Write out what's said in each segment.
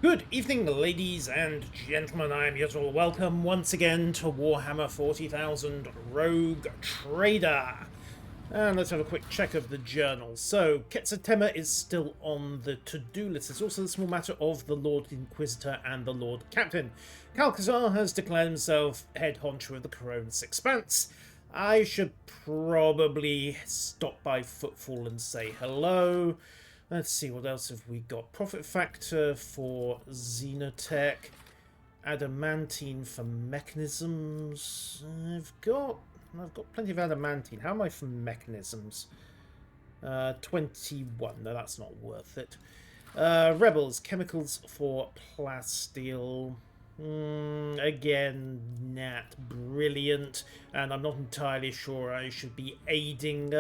Good evening, ladies and gentlemen. I am Yuzral. Welcome once again to Warhammer 40,000 Rogue Trader. And let's have a quick check of the journal. So, Quetzaltema is still on the to-do list. It's also the small matter of the Lord Inquisitor and the Lord Captain. Calcazar has declared himself head honcho of the Coronis Expanse. I should probably stop by Footfall and say hello. Let's see, what else have we got? Profit factor for Xenotech. Adamantine for mechanisms. I've got plenty of adamantine. How am I for mechanisms? 21. No, that's not worth it. Rebels, chemicals for plasteel. Again, not brilliant. And I'm not entirely sure I should be aiding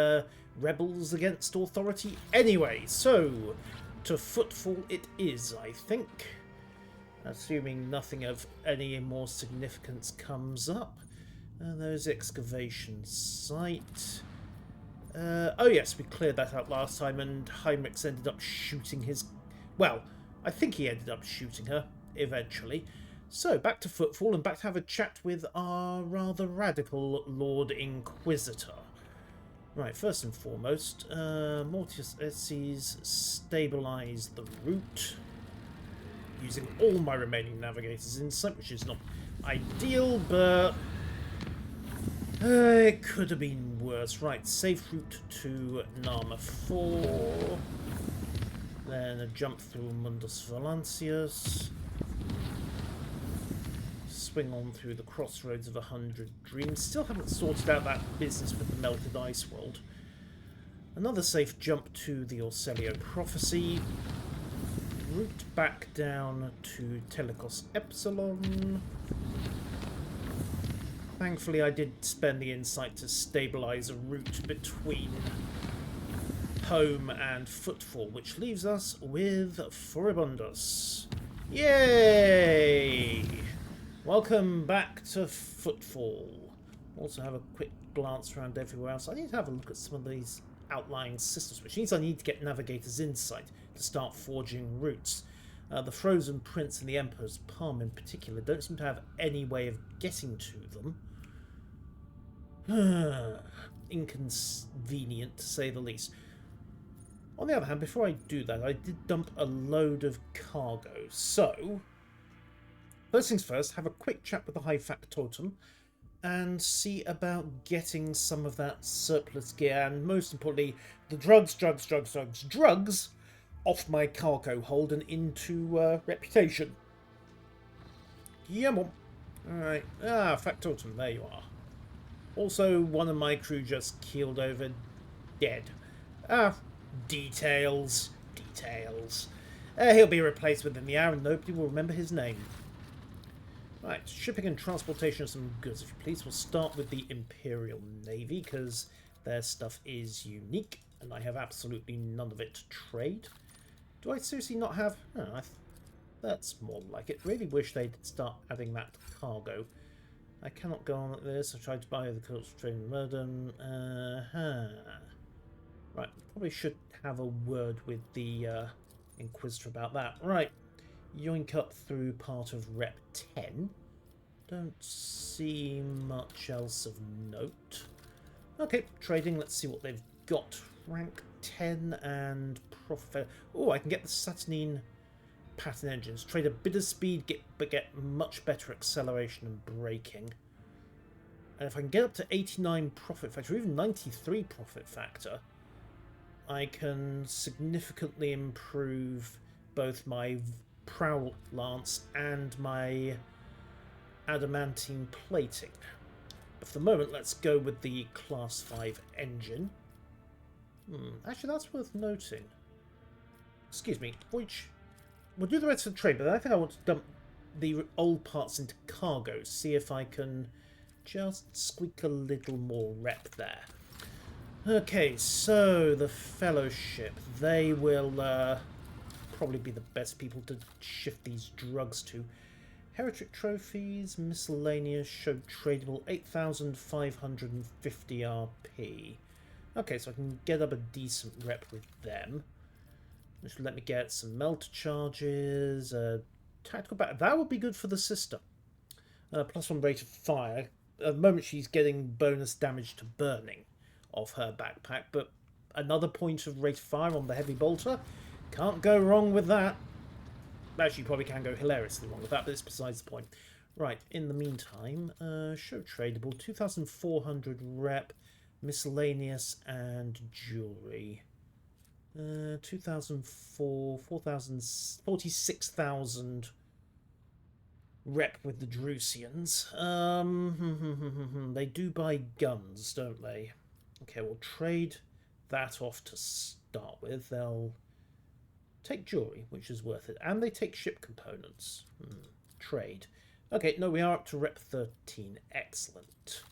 rebels against authority anyway. So, to Footfall it is, I think. Assuming nothing of any more significance comes up. Those excavation site. Oh yes, we cleared that out last time, and Heinrichs ended up shooting his... Well, I think he ended up shooting her, eventually. So, back to Footfall, and back to have a chat with our rather radical Lord Inquisitor. Right, first and foremost, Mortius Esses, stabilise the route. Using all my remaining Navigator's Insight, which is not ideal, but it could have been worse. Right, safe route to Nama 4. Then a jump through Mundus Valancius. Swing on through the crossroads of 100 Dreams. Still haven't sorted out that business with the Melted Ice World. Another safe jump to the Orselio Prophecy. Route back down to Telecos Epsilon. Thankfully, I did spend the insight to stabilise a route between home and Footfall, which leaves us with Furibundus. Yay! Welcome back to Footfall. Also have a quick glance around everywhere else. I need to have a look at some of these outlying systems, which means I need to get Navigator's Insight to start forging routes. The Frozen Prince and the Emperor's Palm in particular don't seem to have any way of getting to them. Inconvenient, to say the least. On the other hand, before I do that, I did dump a load of cargo. So, first things first, have a quick chat with the High Factotum and see about getting some of that surplus gear and, most importantly, the drugs off my cargo hold and into reputation. Yeah, mum. Alright. Factotum, there you are. Also, one of my crew just keeled over dead. Details. He'll be replaced within the hour and nobody will remember his name. Right, shipping and transportation of some goods, if you please. We'll start with the Imperial Navy, because their stuff is unique, and I have absolutely none of it to trade. Do I seriously not have... Oh, that's more like it. Really wish they'd start adding that to cargo. I cannot go on like this. I tried to buy the culture train Murden. Right, probably should have a word with the Inquisitor about that. Right. Yoink up through part of Rep 10. Don't see much else of note. Okay, trading. Let's see what they've got. Rank 10 and profit. Oh, I can get the Saturnine pattern engines. Trade a bit of speed, but get much better acceleration and braking. And if I can get up to 89 profit factor, or even 93 profit factor, I can significantly improve both my Prowl Lance and my adamantine plating. But for the moment, let's go with the Class 5 engine. Actually, that's worth noting. Excuse me, which... We'll do the rest of the trade, but I think I want to dump the old parts into cargo, see if I can just squeak a little more rep there. Okay, so the Fellowship, they will probably be the best people to shift these drugs to. Heretic trophies, miscellaneous, showed tradable 8,550 RP. Okay, so I can get up a decent rep with them. Which will let me get some melter charges, a tactical back. That would be good for the sister. +1 rate of fire. At the moment, she's getting bonus damage to burning of her backpack, but another point of rate of fire on the heavy bolter. Can't go wrong with that. Actually, you probably can go hilariously wrong with that, but it's besides the point. Right, in the meantime, show tradable, 2,400 rep, miscellaneous and jewellery. 2,004, 4,000, 46,000 rep with the Drusians. They do buy guns, don't they? Okay, we'll trade that off to start with. They'll take jewellery, which is worth it. And they take ship components. Trade. Okay, no, we are up to rep 13. Excellent.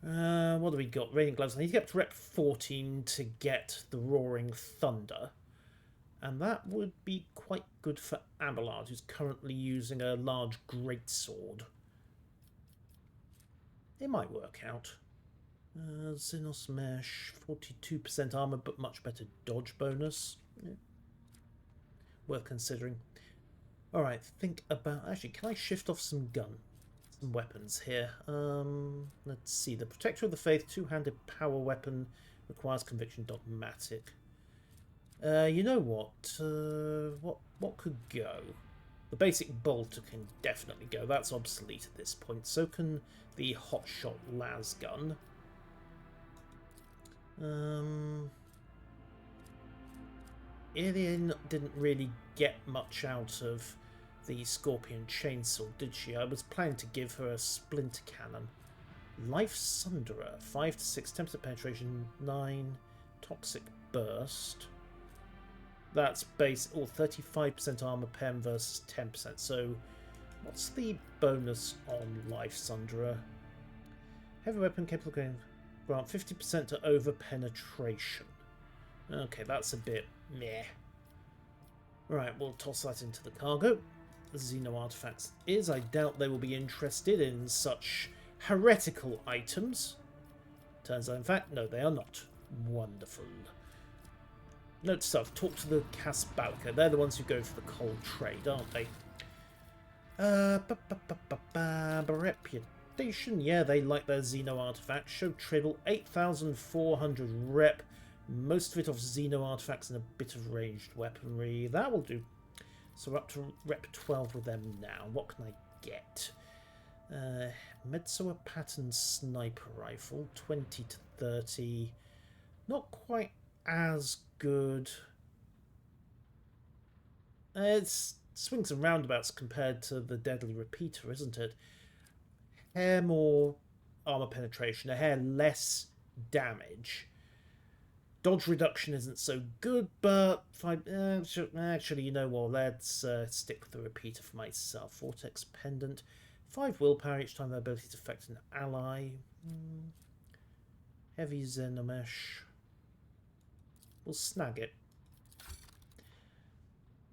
What do we got? Radiant gloves. I need to get up to rep 14 to get the Roaring Thunder. And that would be quite good for Abelard, who's currently using a large greatsword. It might work out. Xenos Mesh, 42% armor, but much better dodge bonus. Yeah. Worth considering. Alright, think about... Actually, can I shift off some weapons here? Let's see. The Protector of the Faith, two-handed power weapon, requires conviction dogmatic. You know what? What could go? The basic bolter can definitely go. That's obsolete at this point. So can the hotshot las gun. Alien didn't really get much out of the Scorpion chainsaw, did she? I was planning to give her a splinter cannon. Life Sunderer, 5 to 6, 10% penetration, 9, toxic burst. That's base, or 35% armor pen versus 10%. So, what's the bonus on Life Sunderer? Heavy weapon capable of going grant 50% to over penetration. Okay, that's a bit meh. Right, we'll toss that into the cargo. Xeno artifacts is. I doubt they will be interested in such heretical items. Turns out, in fact, no, they are not. Wonderful. Note stuff. Talk to the Casbalka. They're the ones who go for the cold trade, aren't they? Reputation. Yeah, they like their Xeno artifacts. Show tribble. 8,400 rep. Most of it off Xeno artifacts and a bit of ranged weaponry. That will do. So we're up to rep 12 with them now. What can I get? Metsoa pattern sniper rifle. 20 to 30. Not quite as good. It's swings and roundabouts compared to the deadly repeater, isn't it? Hair more armor penetration, a hair less damage. Dodge reduction isn't so good, but actually, you know what? Let's stick with the repeater for myself. Vortex pendant, 5 willpower each time their ability to affect an ally. Heavy Xenomesh. We'll snag it.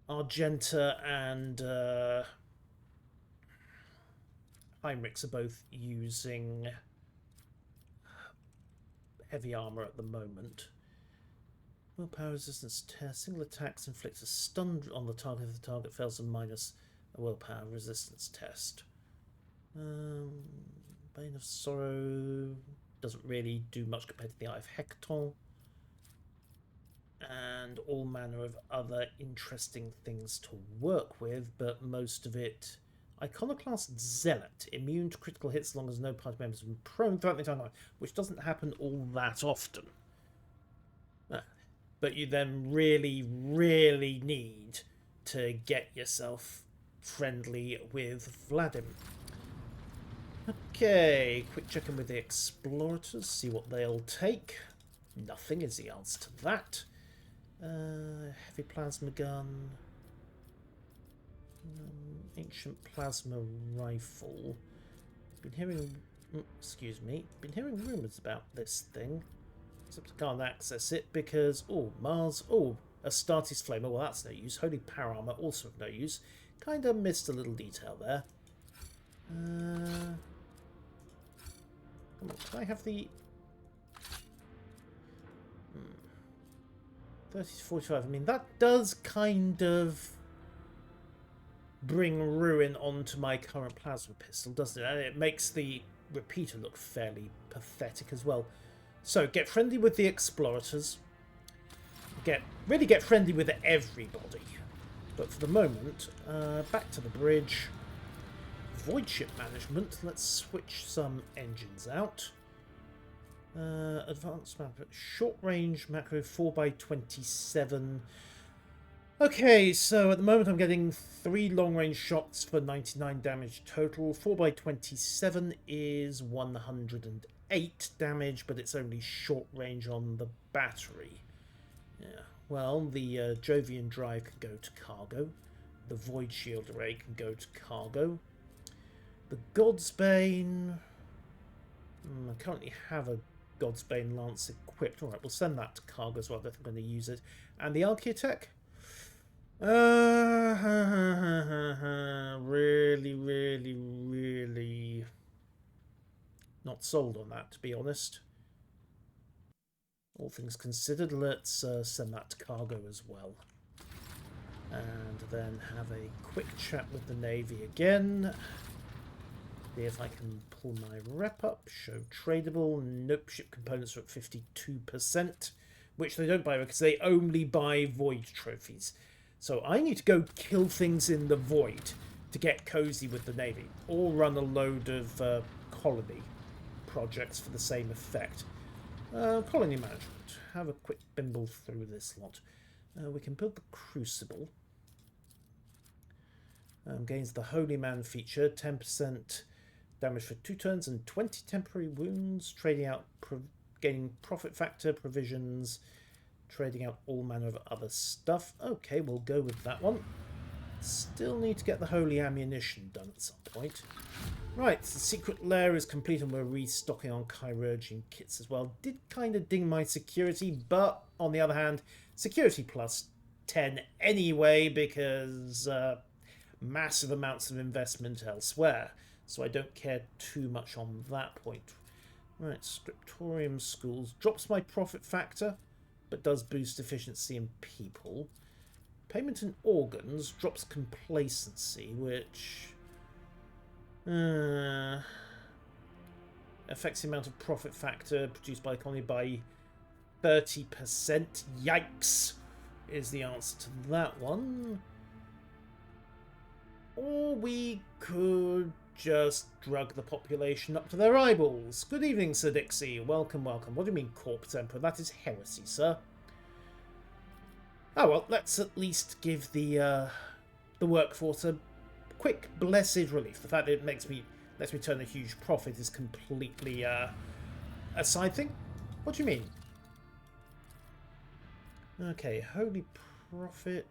Argenta and Heinrichs are both using heavy armor at the moment. Willpower resistance test. Single attacks inflicts a stun on the target if the target fails to minus a willpower resistance test. Bane of Sorrow doesn't really do much compared to the Eye of Hector. And all manner of other interesting things to work with, but most of it... Iconoclast Zealot, immune to critical hits as long as no party members have been prone throughout the entire night, which doesn't happen all that often. But you then really, really need to get yourself friendly with Vladimir. Okay, quick check in with the Explorators, see what they'll take. Nothing is the answer to that. Heavy plasma gun. Ancient plasma rifle. Been hearing rumours about this thing. Except I can't access it because Mars. Astartes Flamer. Well, that's no use. Holy Power Armor, also of no use. Kind of missed a little detail there. Come on, can I have the 30 to 45? I mean, that does kind of bring ruin onto my current plasma pistol, doesn't it? And it makes the repeater look fairly pathetic as well. So get friendly with the explorators. Really get friendly with everybody. But for the moment, back to the bridge. Void ship management. Let's switch some engines out. Advanced map. Short range macro 4x27. Okay, so at the moment I'm getting 3 long-range shots for 99 damage total. 4x27 is 108 damage, but it's only short range on the battery. Yeah, well, the Jovian drive can go to cargo. The Void Shield array can go to cargo. The Godsbane... I currently have a Godsbane Lance equipped. Alright, we'll send that to cargo as well. I don't think I'm going to use it. And the Archaeotech? Really not sold on that, to be honest. All things considered, let's send that to cargo as well. And then have a quick chat with the Navy again. See if I can pull my rep up. Show tradable. Nope, ship components are at 52%, which they don't buy because they only buy void trophies. So I need to go kill things in the void to get cozy with the Navy, or run a load of colony projects for the same effect. Colony management. Have a quick bimble through this lot. We can build the Crucible. Gains the Holy Man feature, 10% damage for 2 turns and 20 temporary wounds. Trading out, gaining profit factor, provisions, trading out all manner of other stuff. Okay, we'll go with that one. Still need to get the Holy Ammunition done at some point. Right, the secret lair is complete and we're restocking on chirurgian kits as well. Did kind of ding my security, but on the other hand, security plus 10 anyway because massive amounts of investment elsewhere. So I don't care too much on that point. Right, Scriptorium Schools drops my profit factor, but does boost efficiency in people. Payment in organs drops complacency, which affects the amount of profit factor produced by the economy by 30%. Yikes, is the answer to that one. Or we could just drug the population up to their eyeballs. Good evening, Sir Dixie. Welcome, welcome. What do you mean, Corpse Emperor? That is heresy, sir. Oh well, let's at least give the workforce a quick blessed relief. The fact that it lets me turn a huge profit is completely a side thing. What do you mean? Okay, holy profit.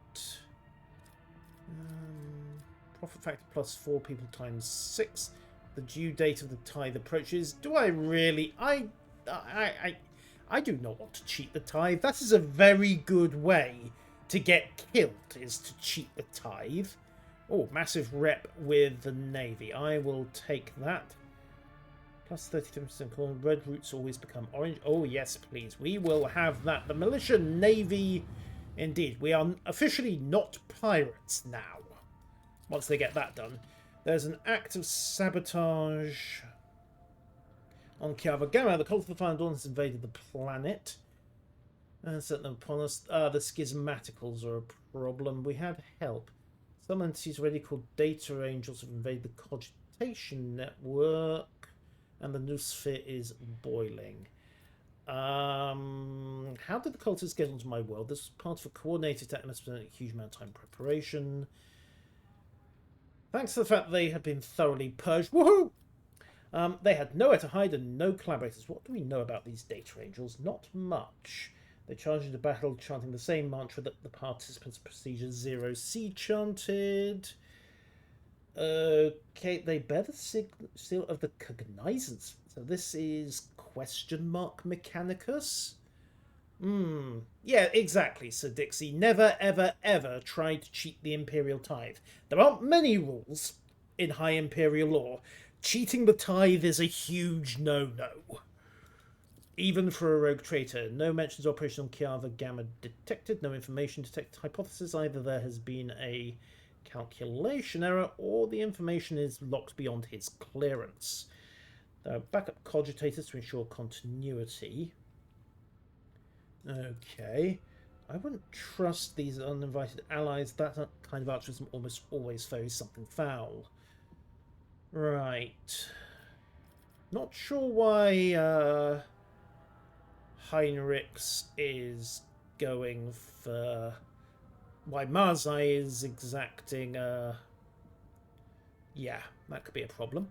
Profit factor plus 4 people times 6. The due date of the tithe approaches. Do I really? I do not want to cheat the tithe. That is a very good way to get killed, is to cheat the tithe. Oh, massive rep with the Navy. I will take that. Plus 32% corn. Red roots always become orange. Oh, yes, please. We will have that. The Militia Navy, indeed. We are officially not pirates now. Once they get that done. There's an act of sabotage on Kiava Gamma. The cult of the Fire Dawn has invaded the planet. And set them upon us. The schismaticals are a problem. We had help. Some entities already called Data Angels have invaded the Cogitation Network. And the noosphere is boiling. How did the cultists get onto my world? This was part of a coordinated attack and has spent a huge amount of time preparation. Thanks to the fact that they had been thoroughly purged. Woohoo! They had nowhere to hide and no collaborators. What do we know about these Data Angels? Not much. They charged into battle chanting the same mantra that the participants of Procedure 0C chanted. Okay, they bear the seal of the Cognizance. So this is question mark Mechanicus? Yeah, exactly, Sir Dixie. Never, ever, ever try to cheat the Imperial tithe. There aren't many rules in High Imperial law. Cheating the tithe is a huge no-no. Even for a rogue traitor. No mentions of Operation Kiava Gamma detected. No information detected. Hypothesis either there has been a calculation error, or the information is locked beyond his clearance. There are backup cogitators to ensure continuity. Okay. I wouldn't trust these uninvited allies. That kind of altruism almost always ferries something foul. Right. Not sure why Heinrichs is going for... Why Marzai is exacting... Yeah, that could be a problem.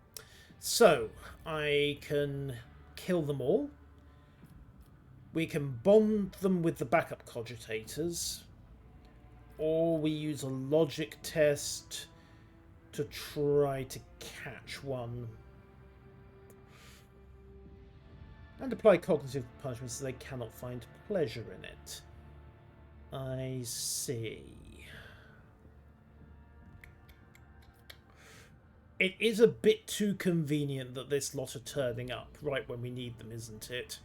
So, I can kill them all. We can bomb them with the backup cogitators. Or we use a logic test to try to catch one. And apply cognitive punishment so they cannot find pleasure in it. I see. It is a bit too convenient that this lot are turning up right when we need them, isn't it?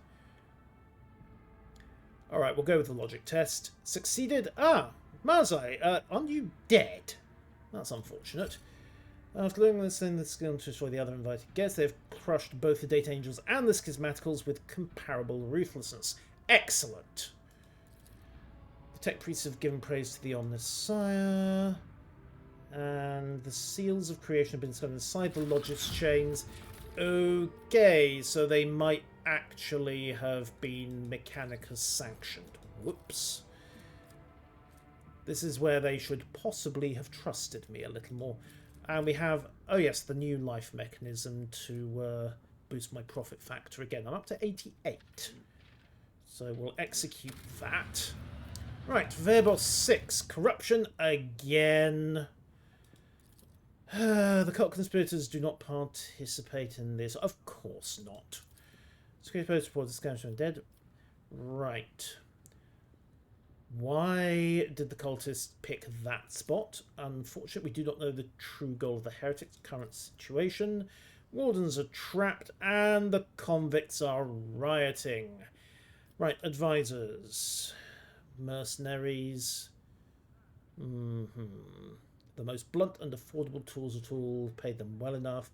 Alright, we'll go with the logic test. Succeeded. Ah, Marzai, aren't you dead? That's unfortunate. After learning this thing, this is going to destroy the other invited guests. They've crushed both the Data Angels and the Schismaticals with comparable ruthlessness. Excellent. The Tech Priests have given praise to the Omnissiah. And the Seals of Creation have been discovered inside the Logis chains. Okay, so they might actually have been Mechanicus sanctioned. Whoops. This is where they should possibly have trusted me a little more. And we have, oh yes, the new life mechanism to boost my profit factor again. I'm up to 88. So we'll execute that. Right, Verbos 6, corruption again. The cult conspirators do not participate in this. Of course not. Security support the scavengers and dead. Right. Why did the cultists pick that spot? Unfortunately, we do not know the true goal of the heretics' current situation. Wardens are trapped and the convicts are rioting. Right, advisors. Mercenaries. The most blunt and affordable tools at all. Paid them well enough.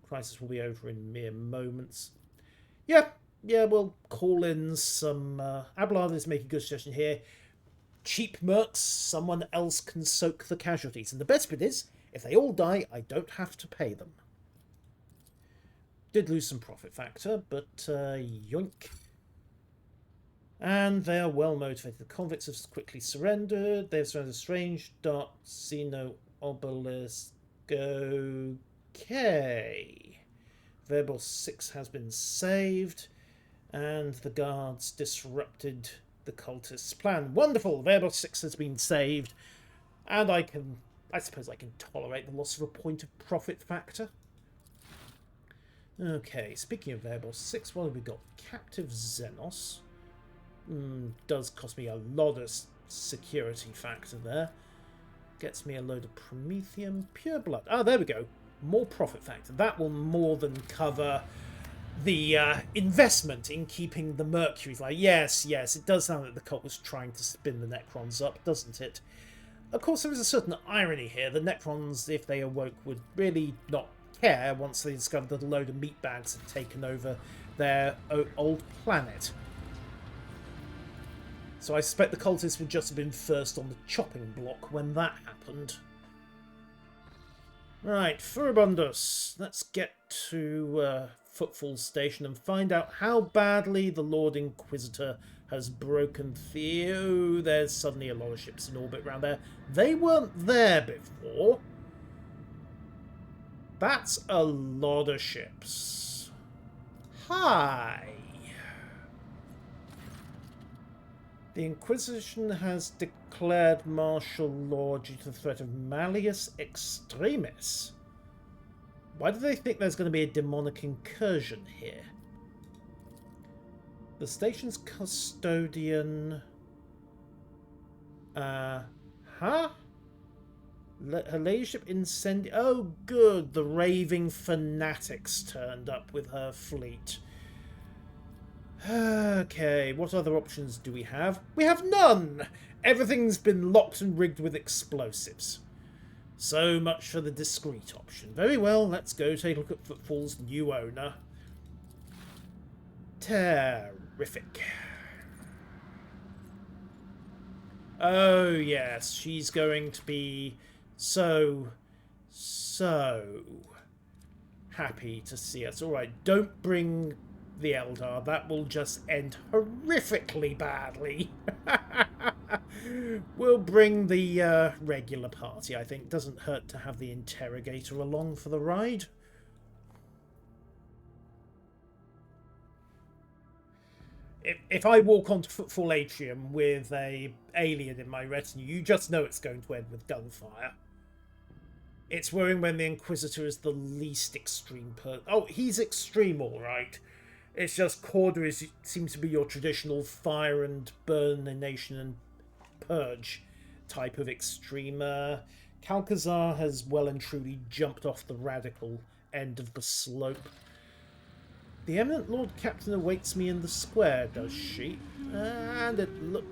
The crisis will be over in mere moments. Yeah, we'll call in some... Abelard is making a good suggestion here. Cheap mercs, someone else can soak the casualties. And the best bit is, if they all die, I don't have to pay them. Did lose some profit factor, but yoink. And they are well motivated. The convicts have quickly surrendered. They've surrendered strange dark Xeno obelisk. Okay. Verbal 6 has been saved. And the guards disrupted the cultists' plan. Wonderful! Verbal 6 has been saved. And I suppose I can tolerate the loss of a point of profit factor. Okay, speaking of Verbal 6, what have we got? Captive Xenos. Does cost me a lot of security factor there. Gets me a load of Promethium. Pure blood. Ah, there we go. More profit factor. That will more than cover the investment in keeping the Mercury flying. Yes, it does sound like the cult was trying to spin the Necrons up, doesn't it? Of course, there is a certain irony here. The Necrons, if they awoke, would really not care once they discovered that a load of meatbags had taken over their old planet. So I suspect the cultists would just have been first on the chopping block when that happened. Right, Furibundus. Let's get to Footfall Station and find out how badly the Lord Inquisitor has broken Theo. There's suddenly a lot of ships in orbit around there. They weren't there before. That's a lot of ships. Hi. The Inquisition has declared martial law due to the threat of Malleus Extremis. Why do they think there's going to be a demonic incursion here? The station's custodian... Her ladyship Incendia... Oh, good. The raving fanatics turned up with her fleet. Okay, what other options do we have? We have none! Everything's been locked and rigged with explosives. So much for the discreet option. Very well, let's go take a look at Footfall's new owner. Terrific. Oh, yes, she's going to be so happy to see us. Alright, don't bring the Eldar. That will just end horrifically badly. We'll bring the regular party, I think. Doesn't hurt to have the interrogator along for the ride. If I walk onto Footfall Atrium with a alien in my retinue, you just know it's going to end with gunfire. It's worrying when the Inquisitor is the least extreme person. Oh, he's extreme, all right. It's just Chorda seems to be your traditional fire and burn a nation and purge type of extreme. Calcazar has well and truly jumped off the radical end of the slope. The eminent Lord Captain awaits me in the square, does she? And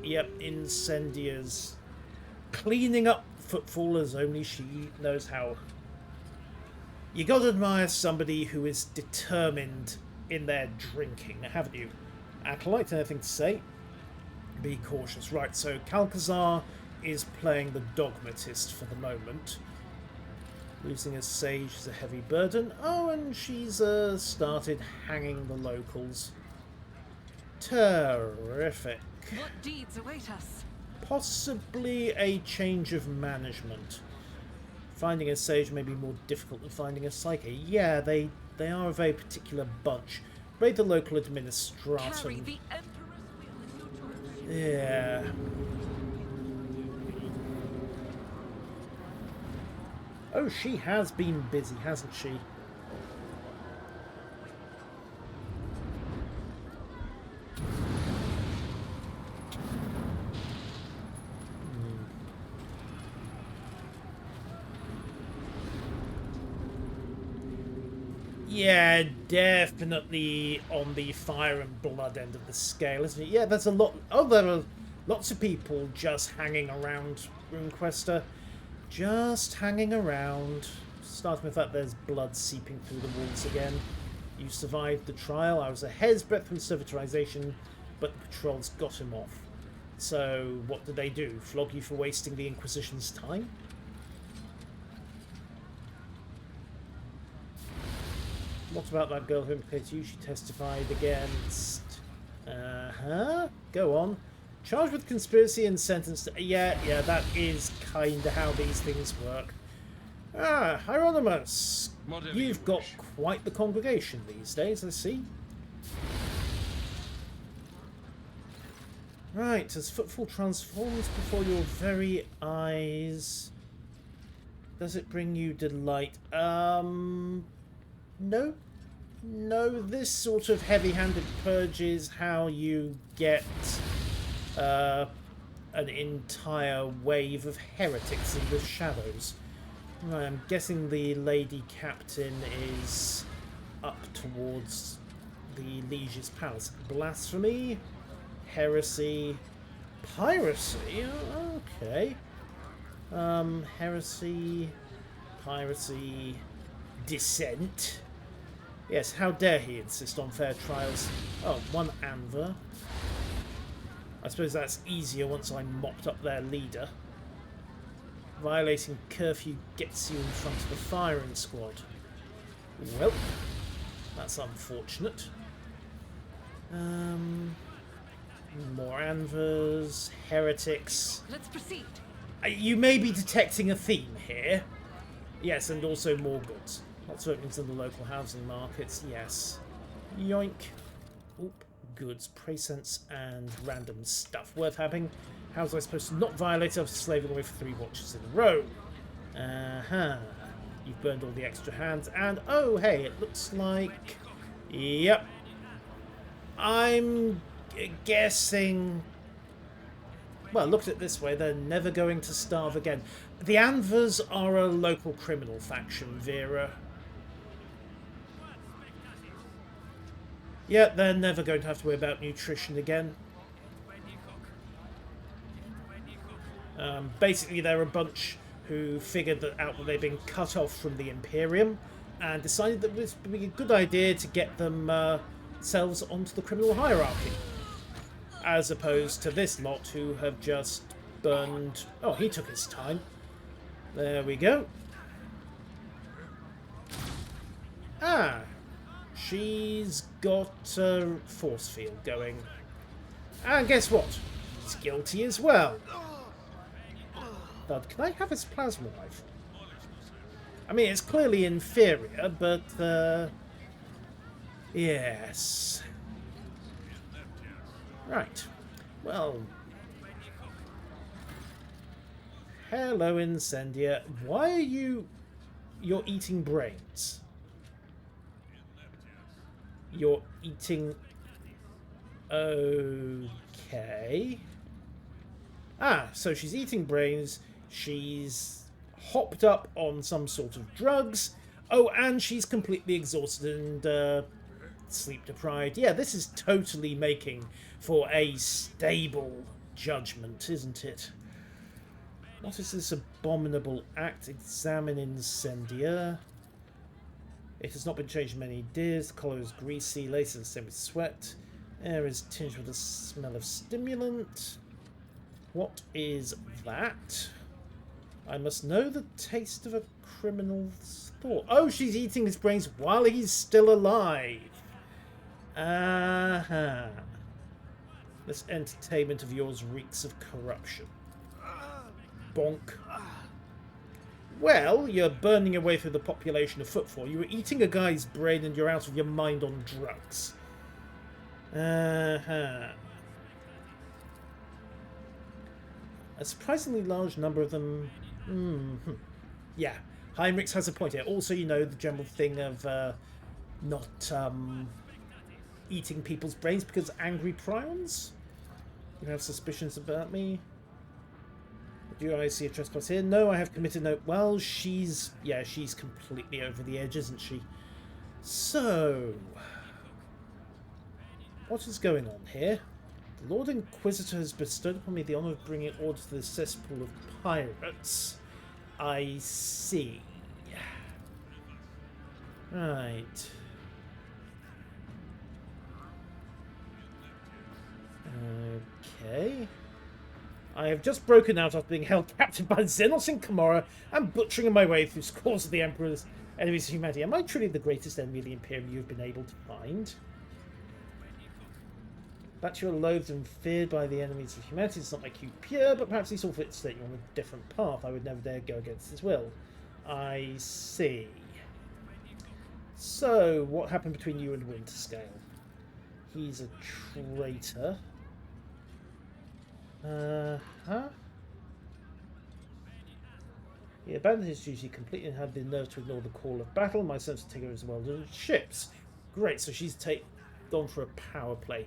yep, Incendia's cleaning up Footfall as only she knows how. You gotta admire somebody who is determined in their drinking, haven't you? Acolyte, anything to say? Be cautious. Right, so Calcazar is playing the dogmatist for the moment. Losing a sage is a heavy burden. Oh, and she's started hanging the locals. Terrific. What deeds await us? Possibly a change of management. Finding a sage may be more difficult than finding a psyche. Yeah, they are a very particular bunch. Raid the local administratum. Carry the Emperor's will in your choice. Yeah. Oh, she has been busy, hasn't she? Yeah, definitely on the fire and blood end of the scale, isn't it? Yeah, there's a lot. Oh, there are lots of people just hanging around RuneQuester. Just hanging around. Starting with that, there's blood seeping through the walls again. You survived the trial. I was a hair's breadth from servitorization, but the patrols got him off. So, what did they do? Flog you for wasting the Inquisition's time? What about that girl who implicated you? She testified against... Go on. Charged with conspiracy and sentenced to... Yeah, that is kind of how these things work. Ah, Hieronymus. You've got quite the congregation these days, I see. Right, as Footfall transforms before your very eyes... Does it bring you delight? No. No, this sort of heavy-handed purge is how you get an entire wave of heretics in the shadows. Right, I'm guessing the Lady Captain is up towards the Liege's Palace. Blasphemy, heresy, piracy? Okay. Heresy, piracy, dissent. Yes, how dare he insist on fair trials. Oh, one Anver. I suppose that's easier once I'm mopped up their leader. Violating curfew gets you in front of the firing squad. Well, that's unfortunate. More Anvers, heretics. Let's proceed. You may be detecting a theme here. Yes, and also more goods. Lots of openings in the local housing markets, yes. Yoink. Oop, goods, presents, and random stuff worth having. How was I supposed to not violate after slaving away for 3 watches in a row? You've burned all the extra hands, and oh, hey, it looks like... Yep. I'm guessing... Well, look at it this way, they're never going to starve again. The Anvers are a local criminal faction, Vera. Yeah, they're never going to have to worry about nutrition again. Basically, they're a bunch who figured that they'd been cut off from the Imperium and decided that this would be a good idea to get themselves onto the criminal hierarchy, as opposed to this lot who have just burned... Oh, he took his time. There we go. Ah, she's got a force field going. And guess what? He's guilty as well. But can I have his plasma rifle? I mean, it's clearly inferior, but, yes. Right. Well. Hello, Incendia. Why are you... You're eating brains. You're eating... Okay. Ah, so she's eating brains. She's hopped up on some sort of drugs. Oh, and she's completely exhausted and sleep deprived. Yeah, this is totally making for a stable judgment, isn't it? What is this abominable act? Examine Incendia. It has not been changed in many days. The collar is greasy, laces the same with sweat. Air is tinged with the smell of stimulant. What is that? I must know the taste of a criminal's thought. Oh, she's eating his brains while he's still alive. Aha. This entertainment of yours reeks of corruption. Bonk. Well, you're burning your way through the population of Footfall. You were eating a guy's brain and you're out of your mind on drugs. A surprisingly large number of them... Yeah, Heinrichs has a point here. Also, you know, the general thing of not eating people's brains because angry prions? You have suspicions about me? Do I see a trespass here? No, I have committed no... Well, she's... Yeah, she's completely over the edge, isn't she? So... What is going on here? The Lord Inquisitor has bestowed upon me the honour of bringing order to the cesspool of pirates. I see. Right. Okay. I have just broken out after being held captive by Xenos in Camorra and butchering my way through scores of the Emperor's enemies of humanity. Am I truly the greatest enemy of the Imperium you've been able to find? That you are loathed and feared by the enemies of humanity does not make you pure, but perhaps he saw fit to set you on a different path. I would never dare go against his will. I see. So, what happened between you and Winterscale? He's a traitor. He abandoned his duty completely and had the nerve to ignore the call of battle. My sense of take over as well as ships. Great, so she's gone for a power play.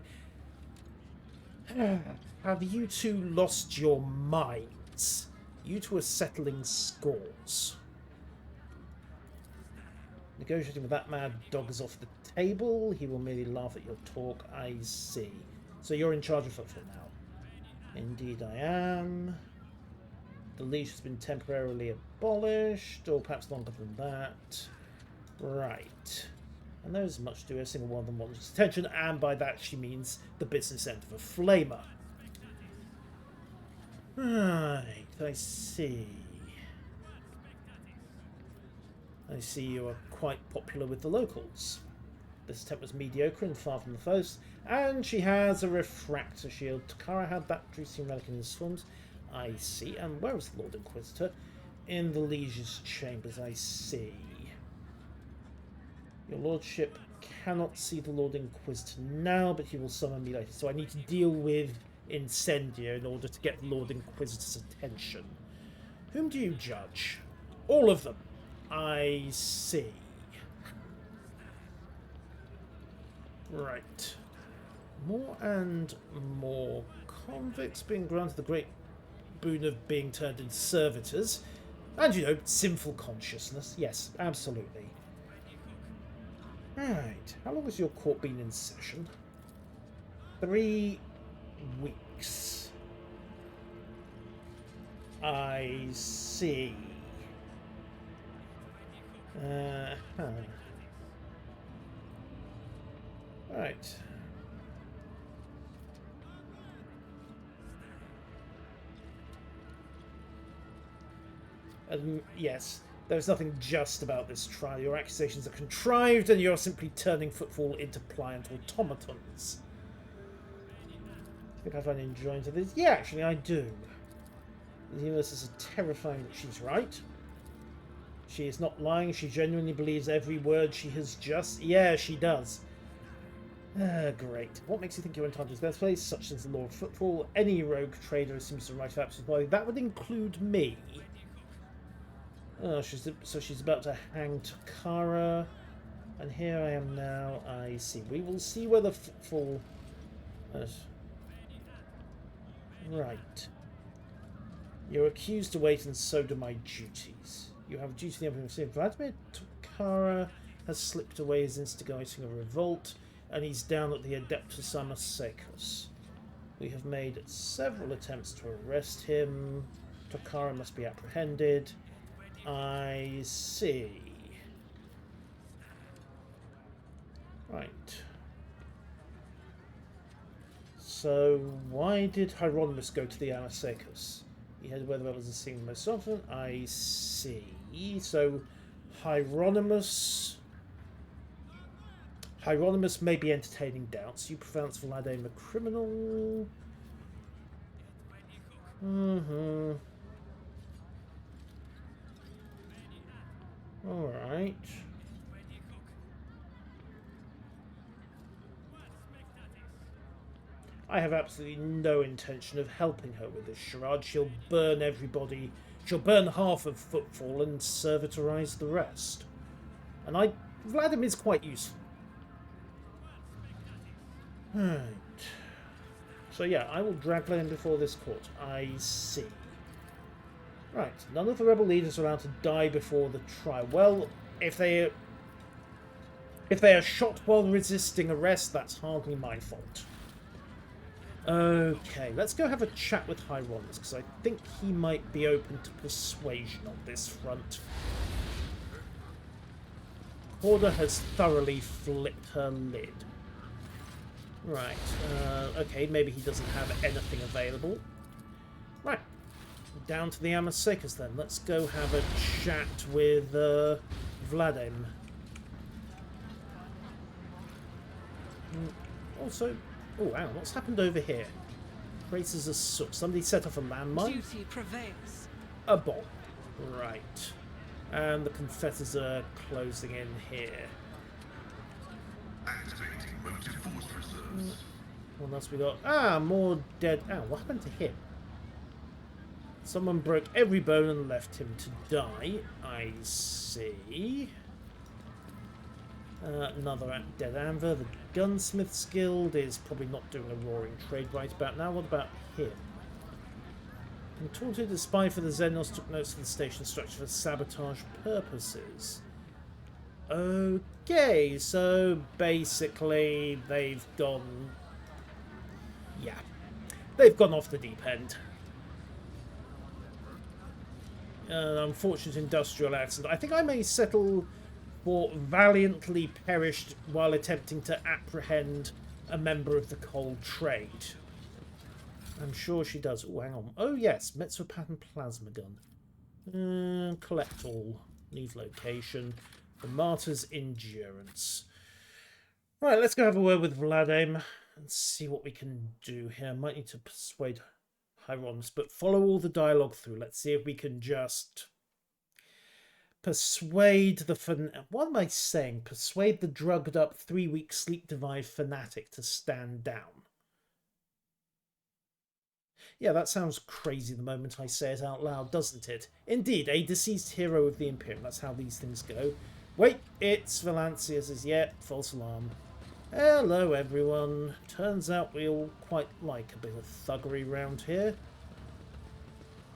Have you two lost your minds? You two are settling scores. Negotiating with that mad dog is off the table. He will merely laugh at your talk. I see. So you're in charge of Footfall now. Indeed I am. The leash has been temporarily abolished, or perhaps longer than that. Right. And there is much to do. A single one of them wants attention, and by that she means the business end of a flamer. Right, I see. I see you are quite popular with the locals. This attempt was mediocre and far from the first, and she has a refractor shield. Takara had that juicy relic in his swans. I see. And where is the Lord Inquisitor? In the Liege's chambers, I see. Your lordship cannot see the Lord Inquisitor now, but he will summon me later. So I need to deal with Incendia in order to get the Lord Inquisitor's attention. Whom do you judge? All of them. I see. Right. More and more convicts being granted the great boon of being turned into servitors. And, you know, sinful consciousness. Yes, absolutely. Right. How long has your court been in session? 3 weeks. I see. Huh. Right. Yes, there's nothing just about this trial. Your accusations are contrived, and you're simply turning Footfall into pliant automatons. I think I find enjoyment of this. Yeah, actually, I do. The universe is terrifying that she's right. She is not lying. She genuinely believes every word she has just... Yeah, she does. Great. What makes you think you're entitled to this place? Such as the law of Footfall. Any rogue trader assumes the right of absolute authority. That would include me. Oh, so she's about to hang Takara. And here I am now. I see. We will see whether Footfall... Right. You're accused to wait, and so do my duties. You have a duty to the Emperor of Vladimir Takara has slipped away, is instigating a revolt, and he's down at the Adeptus Amasekos. We have made several attempts to arrest him. Takara must be apprehended. I see. Right. So, why did Hieronymus go to the Amasekos? He had where the rebels are seen most often. I see. So, Hieronymus may be entertaining doubts. You pronounce Vladimir a criminal. Alright. I have absolutely no intention of helping her with this charade. She'll burn everybody. She'll burn half of Footfall and servitorize the rest. And Vladimir's quite useful. Right. So yeah, I will drag him before this court. I see. Right. None of the rebel leaders are allowed to die before the trial. Well, if they are shot while resisting arrest, that's hardly my fault. Okay, let's go have a chat with Hieronymus, because I think he might be open to persuasion on this front. Chorda has thoroughly flipped her lid. Right, okay, maybe he doesn't have anything available. Right, down to the Amasekos then. Let's go have a chat with Vladim. Also... Oh, wow, what's happened over here? Traces of soot. Somebody set off a landmine? Duty prevails. A bomb. Right. And the confessors are closing in here. Activating motive force reserves. What else we got? Ah, more dead... Ah, what happened to him? Someone broke every bone and left him to die. I see. Another dead Anvor. The Gunsmith's Guild is probably not doing a roaring trade right about now. What about him? Contorted, a spy for the Xenos, took notes of the station structure for sabotage purposes. Okay, so basically they've gone... Yeah. They've gone off the deep end. An unfortunate industrial accident. I think I may settle... for valiantly perished while attempting to apprehend a member of the cold trade. I'm sure she does. Oh, hang on. Oh, yes. Metso pattern plasma gun. Collect all. Leave location. The Martyr's Endurance. Right, let's go have a word with Vladim and see what we can do here. Might need to persuade Hieronymus, but follow all the dialogue through. Let's see if we can just... persuade the... What am I saying? Persuade the drugged-up 3-week sleep-deprived fanatic to stand down. Yeah, that sounds crazy the moment I say it out loud, doesn't it? Indeed, a deceased hero of the Imperial. That's how these things go. Wait, it's Valancius as yet. False alarm. Hello, everyone. Turns out we all quite like a bit of thuggery round here.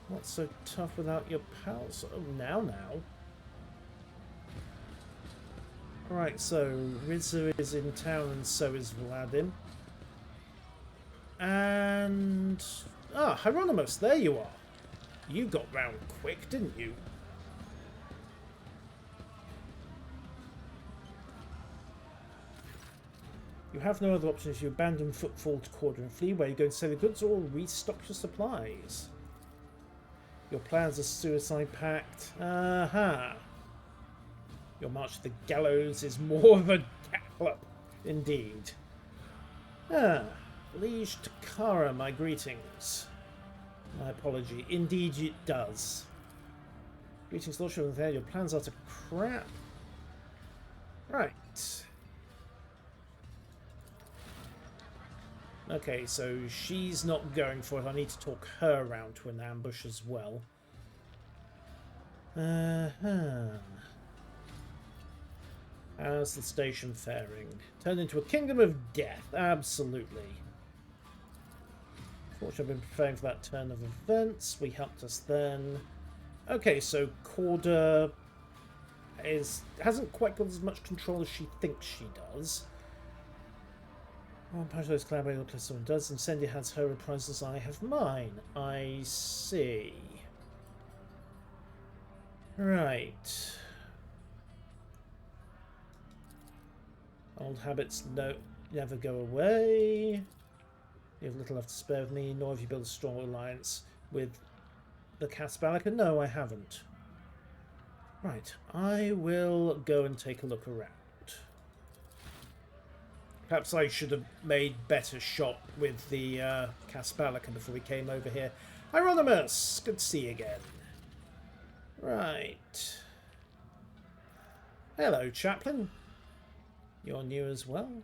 Not so tough without your pals. Oh, now. Right, so Rizza is in town and so is Vladim. And... Ah, Hieronymus, there you are. You got round quick, didn't you? You have no other option if you abandon Footfall to Chorda and flee. Where are you going to sell the goods or restock your supplies? Your plans are suicide pact. Your march to the gallows is more of a gallop, indeed. Liege Takara, my greetings. My apology. Indeed it does. Greetings, Lordship of there. Your plans are to crap. Right. Okay, so she's not going for it. I need to talk her around to an ambush as well. How's the station faring? Turned into a kingdom of death. Absolutely. Fortunately, I've been preparing for that turn of events. We helped us then. Okay, so Chorda hasn't quite got as much control as she thinks she does. Pajo's collaborator plus someone does. Incendia has her reprisals, I have mine. I see. Right. Old habits never go away. You have little left to spare of me, nor have you built a strong alliance with the Casballica. No, I haven't. Right, I will go and take a look around. Perhaps I should have made better shot with the Casballica before we came over here. Hieronymus! Good to see you again. Right. Hello, Chaplain. You're new as well.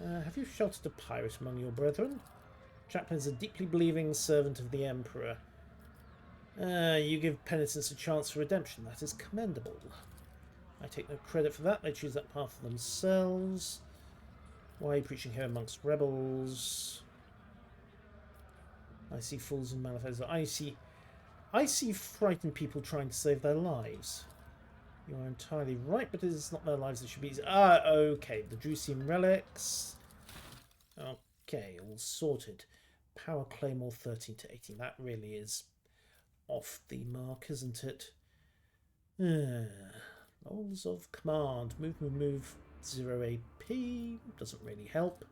Have you sheltered a pirate among your brethren? Chaplain is a deeply believing servant of the Emperor. You give penitents a chance for redemption. That is commendable. I take no credit for that. They choose that path for themselves. Why are you preaching here amongst rebels? I see fools and manifestos. I see frightened people trying to save their lives. You are entirely right, but it is not their lives that should be. Okay. The Drusian relics. Okay, all sorted. Power Claymore 13 to 18. That really is off the mark, isn't it? Roles of command. Move 0 AP. Doesn't really help.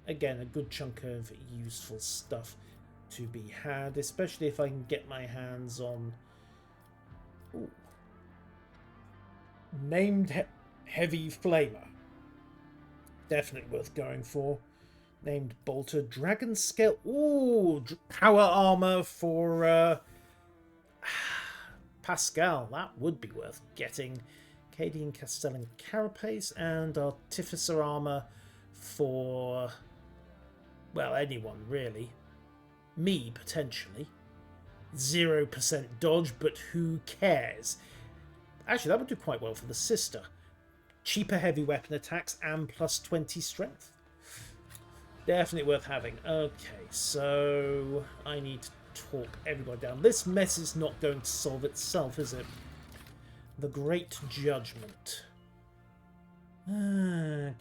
Again, a good chunk of useful stuff to be had, especially if I can get my hands on named heavy flamer. Definitely worth going for. Named bolter, dragon scale. Power armor for Pascal. That would be worth getting. Cadian Castellan carapace and artificer armor for, well, anyone really. Me, potentially. 0% dodge, but who cares? Actually, that would do quite well for the sister. Cheaper heavy weapon attacks and plus 20 strength. Definitely worth having. Okay, so I need to talk everybody down. This mess is not going to solve itself, is it? The Great Judgment. Okay.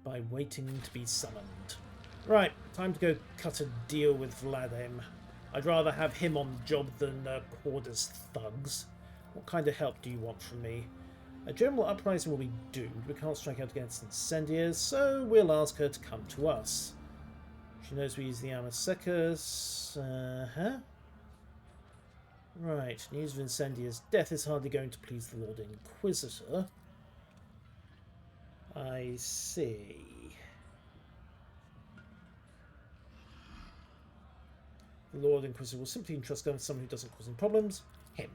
By waiting to be summoned. Right, time to go cut a deal with Vladim. I'd rather have him on the job than Chorda's thugs. What kind of help do you want from me? A general uprising will be doomed. We can't strike out against Incendias, so we'll ask her to come to us. She knows we use the Amasecus. Right, news of Incendia's death is hardly going to please the Lord Inquisitor. I see. The Lord Inquisitor will simply entrust going to someone who doesn't cause him problems. Him.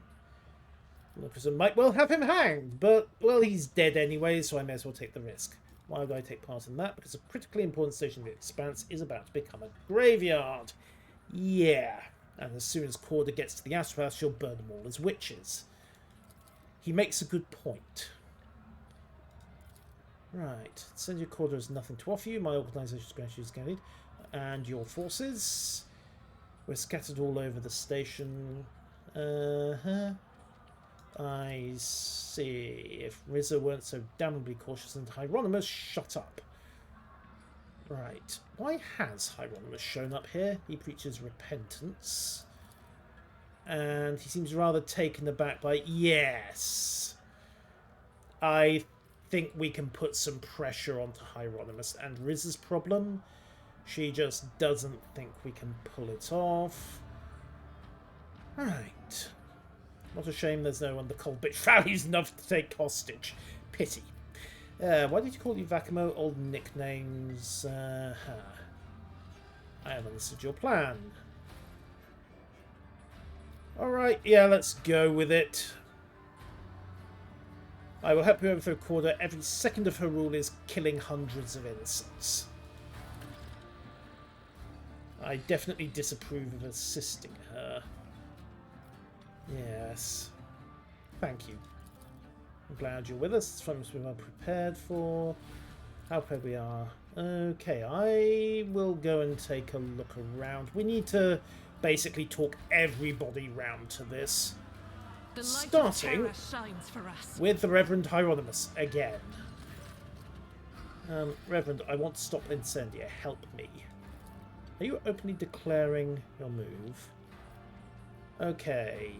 The Lord Inquisitor might well have him hanged, but, well, he's dead anyway, so I may as well take the risk. Why would I take part in that? Because a critically important station of the Expanse is about to become a graveyard. Yeah. And as soon as Chorda gets to the Astropath, she'll burn them all as witches. He makes a good point. Right. Incendia Chorda has nothing to offer you. My organisation's gratitude is guaranteed. And your forces. We're scattered all over the station. I see. If Rizzo weren't so damnably cautious and Hieronymus shut up. Right. Why has Hieronymus shown up here? He preaches repentance. And he seems rather taken aback by... Yes. I think we can put some pressure onto Hieronymus. And Riz's problem, she just doesn't think we can pull it off. Right. What a shame there's no one the cold bitch values enough to take hostage. Pity. Why did you call you Vakamo? Old nicknames. I have understood your plan. Alright, yeah, let's go with it. I will help you overthrow Chorda. Every second of her rule is killing hundreds of innocents. I definitely disapprove of assisting her. Yes. Thank you. I'm glad you're with us. It's something we are prepared for. How prepared we are. Okay, I will go and take a look around. We need to basically talk everybody round to this. The light of Starting terror shines for us. with the Reverend Hieronymus again. Reverend, I want to stop Incendia. Help me. Are you openly declaring your move? Okay,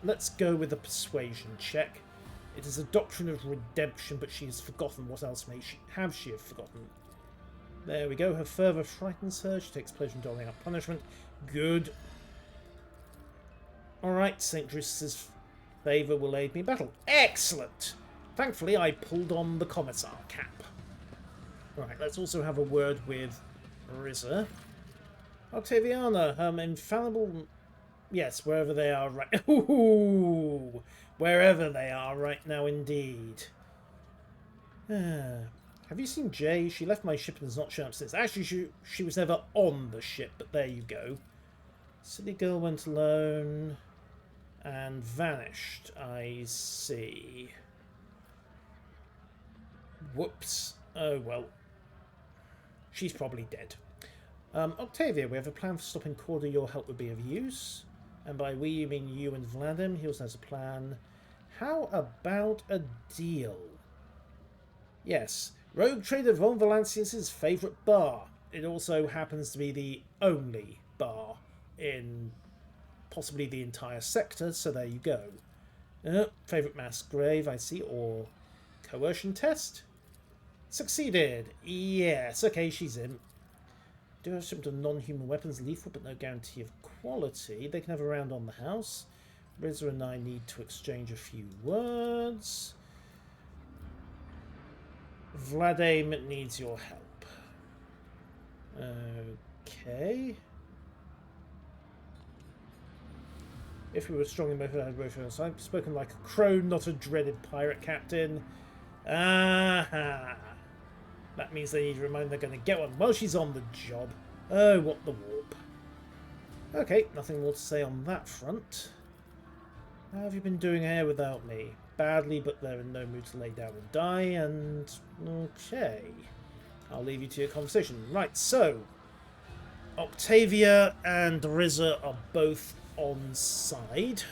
let's go with a persuasion check. It is a doctrine of redemption, but she has forgotten. What else may she have forgotten? There we go. Her fervour frightens her. She takes pleasure in doling out punishment. Good. Alright, St. Drusus's favour will aid me in battle. Excellent! Thankfully, I pulled on the Commissar cap. Alright, let's also have a word with Rizza. Octaviana, infallible... Yes, wherever they are right... Ooh, wherever they are right now, indeed. Have you seen Jay? She left my ship and has not shown up since. Actually, she was never on the ship, but there you go. Silly girl went alone and vanished. I see. Whoops. Oh, well. She's probably dead. Octavia, we have a plan for stopping Chorda. Your help would be of use. And by we, you mean you and Vladim. He also has a plan. How about a deal? Yes. Rogue trader Von Valancius' favourite bar. It also happens to be the only bar in possibly the entire sector, so there you go. Favourite mass grave, I see, or coercion test? Succeeded. Yes, okay, she's in. Do have shipment of non-human weapons, lethal, but no guarantee of quality. They can have a round on the house. Rizza and I need to exchange a few words. Vladim needs your help. Okay. If we were strongly motivated, I've spoken like a crow, not a dreaded pirate captain. Aha! That means they need to remind they're going to get one while she's on the job. Oh, what the warp. Okay, nothing more to say on that front. How have you been doing here without me? Badly, but they're in no mood to lay down and die, and... Okay. I'll leave you to your conversation. Right, so... Octavia and Rizza are both on side.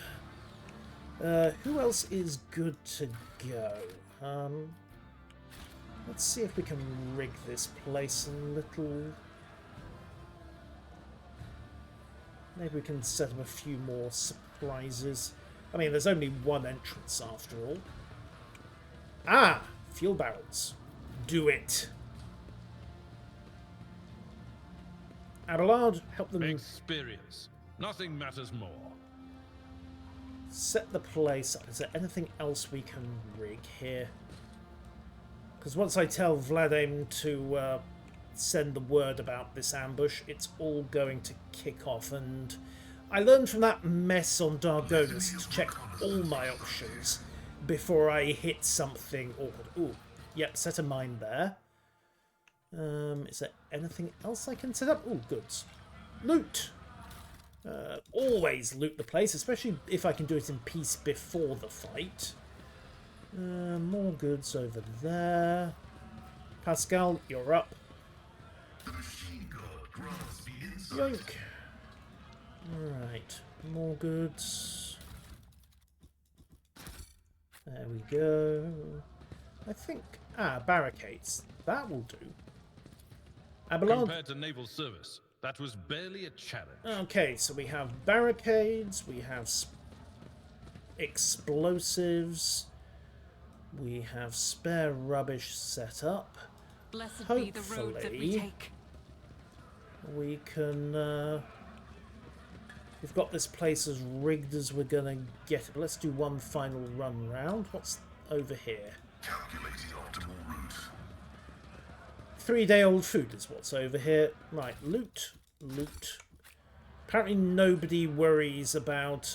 Who else is good to go? Let's see if we can rig this place a little. Maybe we can set up a few more surprises. I mean, there's only one entrance after all. Ah! Fuel barrels. Do it. Abelard, help them Experience. Nothing matters more. set the place up. Is there anything else we can rig here? Because once I tell Vladim to send the word about this ambush, it's all going to kick off. And I learned from that mess on Dargonus to check all my options before I hit something awkward. Ooh, yep, set a mine there. Is there anything else I can set up? Ooh, goods. Loot! Always loot the place, especially if I can do it in peace before the fight. More goods over there. Pascal, you're up. The machine god grants the insight. Yoink. Alright, more goods. There we go. I think... barricades. That will do. Abelard... Compared to naval service, That was barely a challenge. Okay, so we have barricades, we have explosives, we have spare rubbish set up. Blessed be the road that we Hopefully, take. we can... we've got this place as rigged as we're going to get it. But let's do one final run round. What's over here? Calculating optimal route. 3-day-old food is what's over here. Right, loot, loot. Apparently nobody worries about...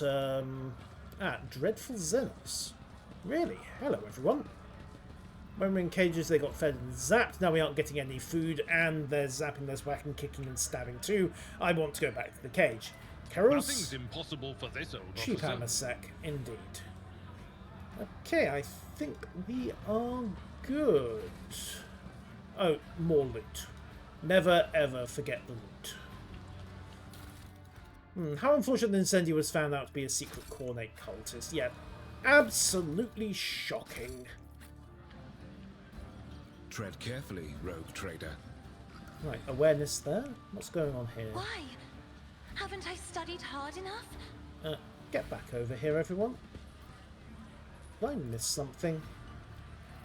dreadful Xenos. Really? Hello, everyone. When we're in cages, they got fed and zapped. Now we aren't getting any food, and they're zapping, there's whacking, kicking, and stabbing too. I want to go back to the cage. Carol's... Nothing's impossible for this old Cheap officer. hammer sack, indeed. Okay, I think we are good. Oh, more loot. Never ever forget the loot. How unfortunate that Incendia was found out to be a secret Cornate cultist. Yeah, absolutely shocking. Tread carefully, rogue trader. Right, awareness there. What's going on here? Why? Haven't I studied hard enough? Get back over here, everyone. Did I miss something?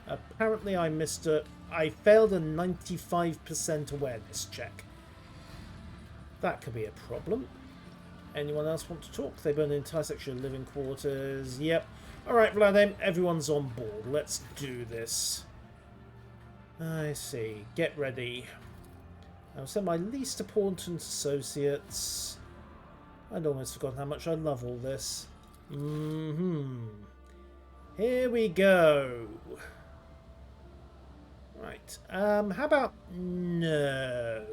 Apparently I missed a... I failed a 95% awareness check. That could be a problem. Anyone else want to talk? They burn an entire section of living quarters. Yep. Alright, Vladimir, everyone's on board. Let's do this. I see. Get ready. I'll send my least important associates. I'd almost forgotten how much I love all this. Here we go. Right. How about no?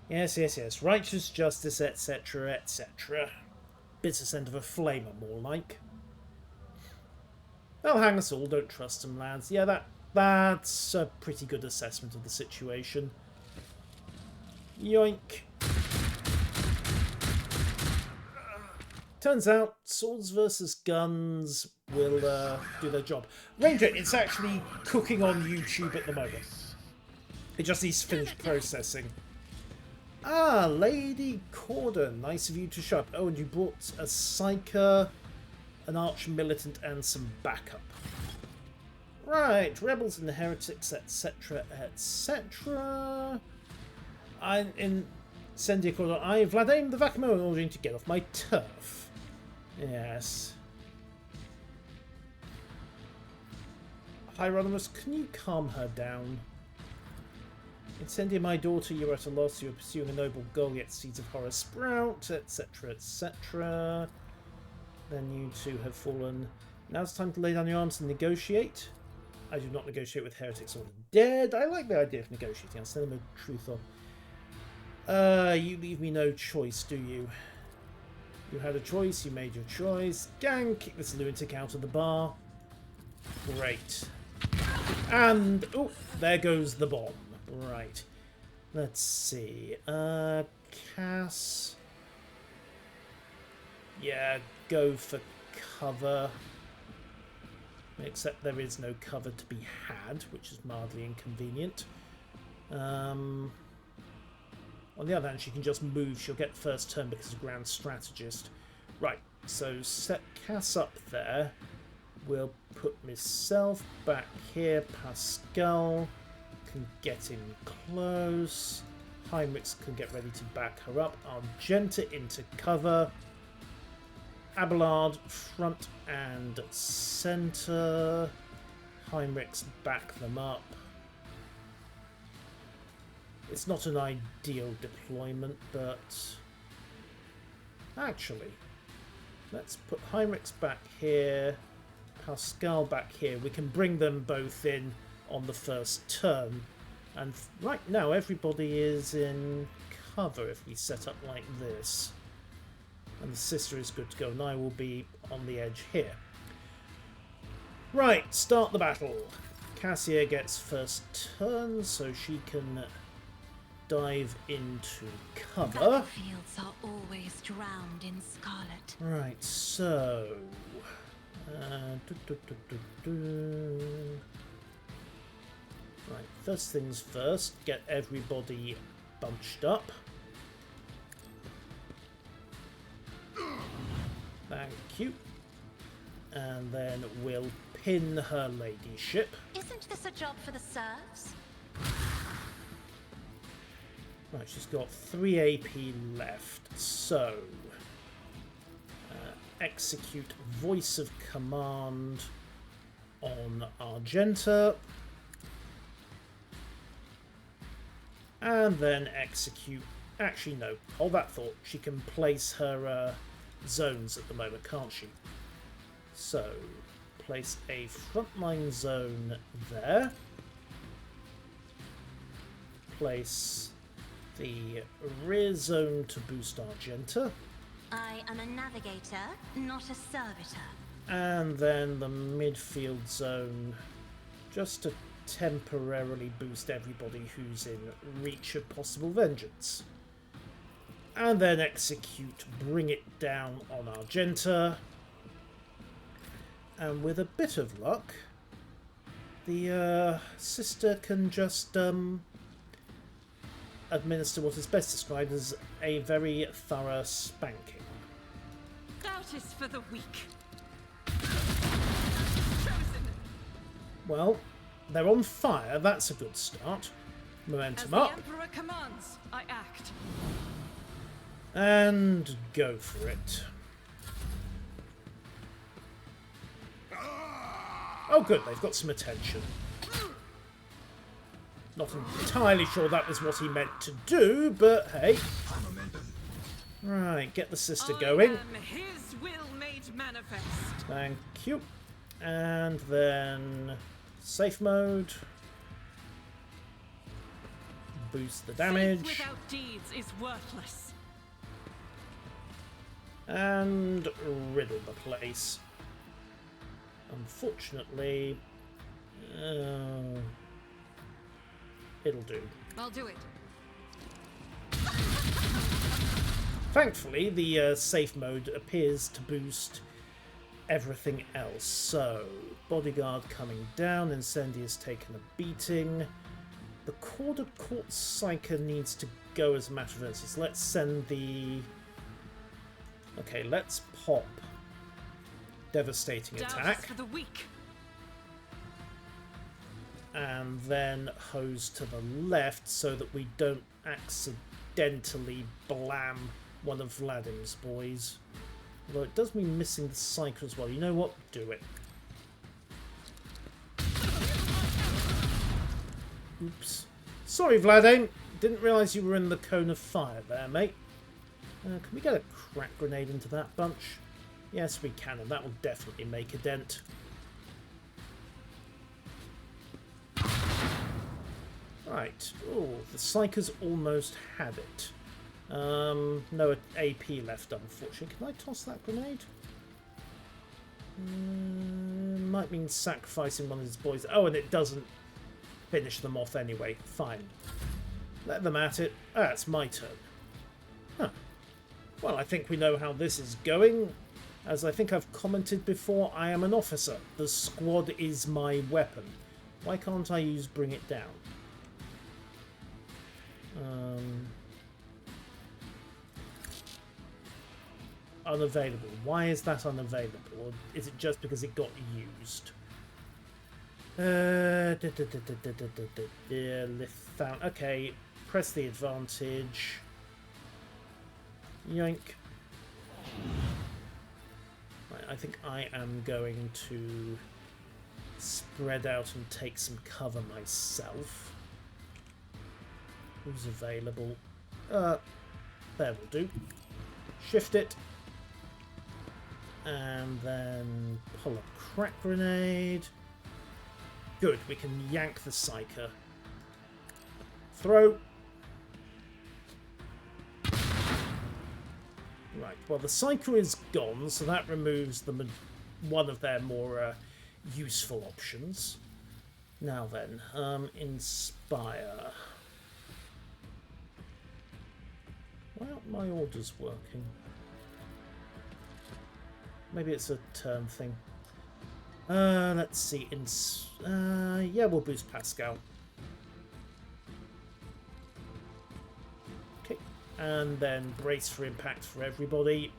Yes, yes, yes. Righteous justice, etc., etc. Business end of a flamer, more like. They'll hang us all, don't trust them, lads. Yeah, that's a pretty good assessment of the situation. Yoink. Turns out, swords versus guns will do their job. Ranger, it's actually cooking on YouTube at the moment. It just needs to finish processing. Ah, Lady Chorda, nice of you to show up. Oh, and you brought a Psyker, an arch-militant, and some backup. Right, rebels and heretics, etc., etc. I'm in Incendia Chorda. I, Vladimir the Vacamo, in order to get off my turf. Yes. Hieronymus, can you calm her down? Incendia, my daughter, you're at a loss. You're pursuing a noble goal, yet seeds of horror sprout, etc., etc. Then you two have fallen. Now it's time to lay down your arms and negotiate. I do not negotiate with heretics or the dead. I like the idea of negotiating. I'll send them a truth on. You leave me no choice, do you? You had a choice, you made your choice. Gang, kick this lunatic out of the bar. Great. And, oh, there goes the bomb. Right. Let's see. Cass. Yeah, go for cover. Except there is no cover to be had, which is mildly inconvenient. On the other hand, she can just move. She'll get first turn because she's a grand strategist. Right, so set Cass up there. We'll put myself back here. Pascal can get in close. Heinrichs can get ready to back her up. Argenta into cover. Abelard front and centre. Heinrichs back them up. It's not an ideal deployment, but actually, let's put Heinrichs back here, Pascal back here. We can bring them both in on the first turn, and right now everybody is in cover if we set up like this. And the sister is good to go, and I will be on the edge here. Right, start the battle. Cassia gets first turn, so she can dive into cover. Battlefields are always drowned in scarlet. Right, so Right, first things first, get everybody bunched up. Thank you. And then we'll pin her ladyship. Isn't this a job for the serfs? Right, she's got 3 AP left, so execute Voice of Command on Argenta, and then execute. Actually, no, hold that thought. She can place her zones at the moment, can't she? So, place a frontline zone there. Place the rear zone to boost Argenta. I am a navigator, not a servitor. And then the midfield zone just to temporarily boost everybody who's in reach of possible vengeance. And then execute Bring It Down on Argenta. And with a bit of luck, the sister can just administer what is best described as a very thorough spanking. Doubt is for the weak. Chosen. Well, they're on fire. That's a good start. As Momentum the up. Emperor commands, I act. And go for it. Oh good, they've got some attention. Not entirely sure that was what he meant to do, but hey. Right, get the sister going. I am his will made manifest. Thank you. And then safe mode. Boost the damage. Faith without deeds is worthless. And riddle the place. Unfortunately, it'll do. I'll do it. Thankfully, the safe mode appears to boost everything else. So, bodyguard coming down, Incendia's taken a beating. The Chorda Court Psyker needs to go as a matter of urgency. So let's send the... Okay, let's pop Devastating Doubt Attack. is for the weak. And then hose to the left so that we don't accidentally blam one of Vladim's boys. Although it does mean missing the Psyker as well. You know what? Do it. Oops. Sorry, Vladim. Didn't realise you were in the cone of fire there, mate. Can we get a crack grenade into that bunch? Yes, we can, and that will definitely make a dent. Right. Oh, the Psyker's almost had it. No AP left, unfortunately. Can I toss that grenade? Might mean sacrificing one of his boys. Oh, and it doesn't finish them off anyway. Fine. Let them at it. Ah, it's my turn. Huh. Well, I think we know how this is going. As I think I've commented before, I am an officer. The squad is my weapon. Why can't I use Bring It Down? Unavailable. Why is that unavailable? Or is it just because it got used? Okay, press the advantage. Yoink. Right, I think I am going to spread out and take some cover myself. Who's available? There will do. Shift it. And then pull a crack grenade. Good, we can yank the Psyker. Throw. Right, well the Psyker is gone, so that removes one of their more useful options. Now then, Inspire. Why aren't my orders working? Maybe it's a turn thing. Let's see. Yeah, we'll boost Pascal. Okay, and then brace for impact for everybody.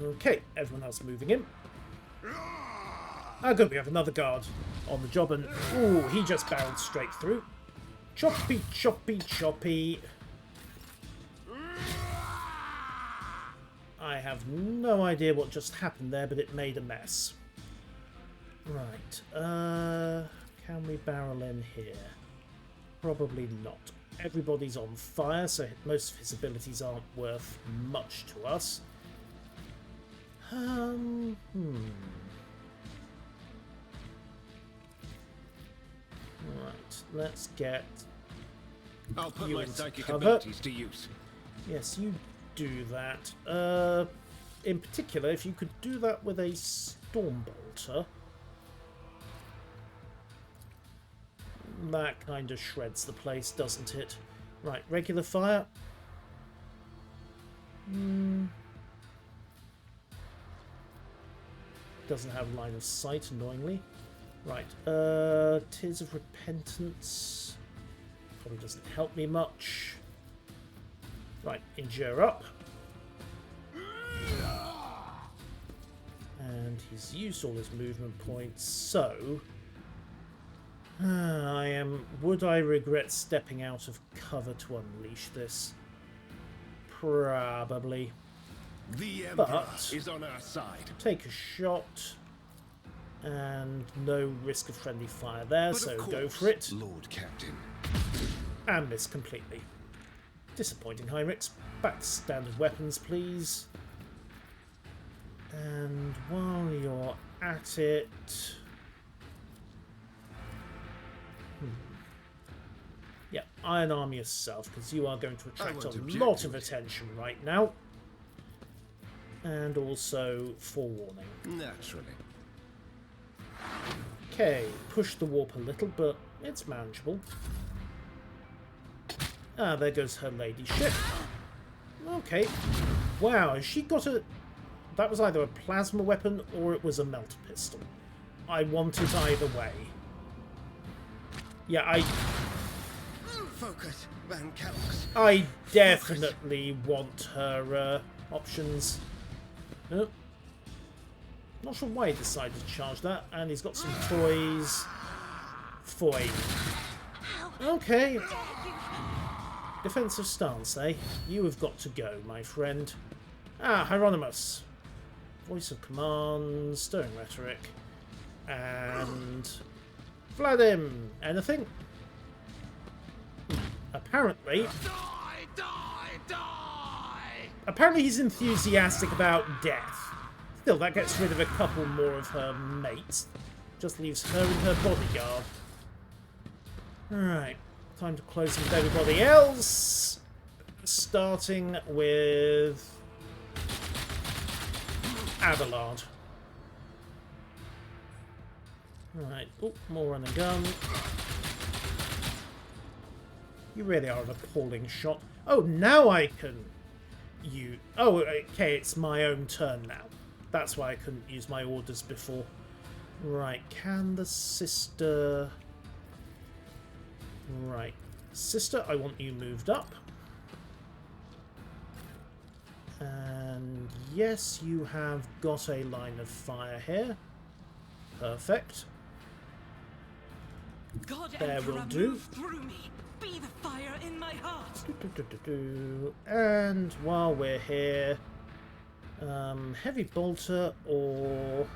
Okay, everyone else moving in. Ah, good, we have another guard on the job, and ooh, he just barreled straight through. Choppy, choppy, choppy. I have no idea what just happened there, but it made a mess. Right, can we barrel in here? Probably not. Everybody's on fire, so most of his abilities aren't worth much to us. Right, let's get I'll put you my into psychic cover. abilities to use. Yes, you do that. In particular, if you could do that with a storm bolter, that kind of shreds the place, doesn't it? Right, regular fire. Doesn't have line of sight, annoyingly. Right, Tears of Repentance probably doesn't help me much. Right, endure up. And he's used all his movement points, so would I regret stepping out of cover to unleash this? Probably. The Emperor But is on our side. take a shot, and no risk of friendly fire there, But so of go course, for it. Lord Captain. And miss completely. Disappointing, Heinrichs. Back to standard weapons, please. And while you're at it... Yeah, Iron Arm yourself, because you are going to attract a won't object lot to of it. attention right now. And also forewarning. Naturally. Okay, push the warp a little, but it's manageable. Ah, there goes her ladyship. Okay. Wow, has she got a... That was either a plasma weapon or it was a melter pistol. I want it either way. Yeah, Focus, Van Calix. I definitely want her options. Oh. Not sure why he decided to charge that. And he's got some toys. Foy. Okay. Defensive stance, eh? You have got to go, my friend. Ah, Hieronymus. Voice of command, stirring rhetoric. And... Vladim. Anything? Apparently... Apparently he's enthusiastic about death. Still, that gets rid of a couple more of her mates. Just leaves her and her bodyguard. Alright. Time to close with everybody else. Starting with... Abelard. Alright. Oh, more on the gun. You really are an appalling shot. Oh, now I can... Oh, okay, it's my own turn now. That's why I couldn't use my orders before. Right, can the sister... Right. Sister, I want you moved up. And yes, you have got a line of fire here. Perfect. God There Emperor, will do. move through me. Be the fire in my heart. And while we're here, heavy bolter or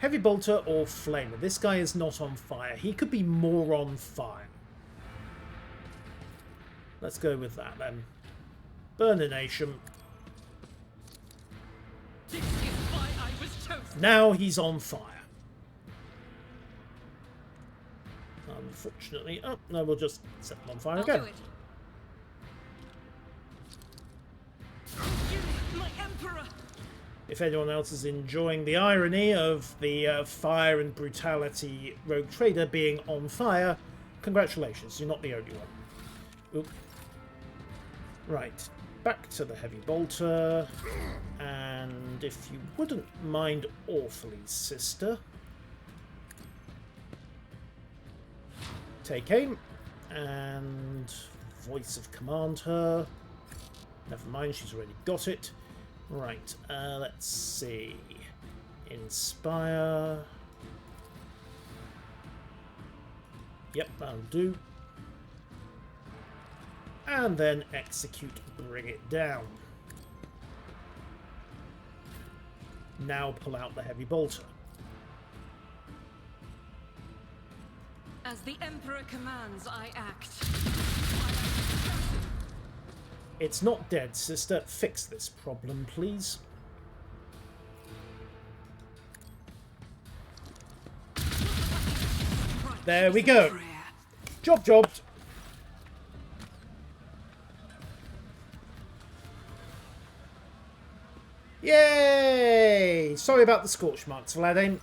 flamer. This guy is not on fire. He could be more on fire. Let's go with that then. Burnination. This is why I was chosen. Now he's on fire. Unfortunately, oh no, we'll just set him on fire I'll again. do it. You, my Emperor. If anyone else is enjoying the irony of the fire and brutality rogue trader being on fire, congratulations, you're not the only one. Oop. Right. back to the heavy bolter. And if you wouldn't mind awfully, sister, take aim and voice of command her. Never mind, she's already got it. Right, let's see. Inspire. Yep, that'll do. And then execute, bring it down. Now pull out the heavy bolter. As the Emperor commands, I act. It's not dead, sister. Fix this problem, please. There we go. Jobbed. Yay! Sorry about the scorch marks, Vladane.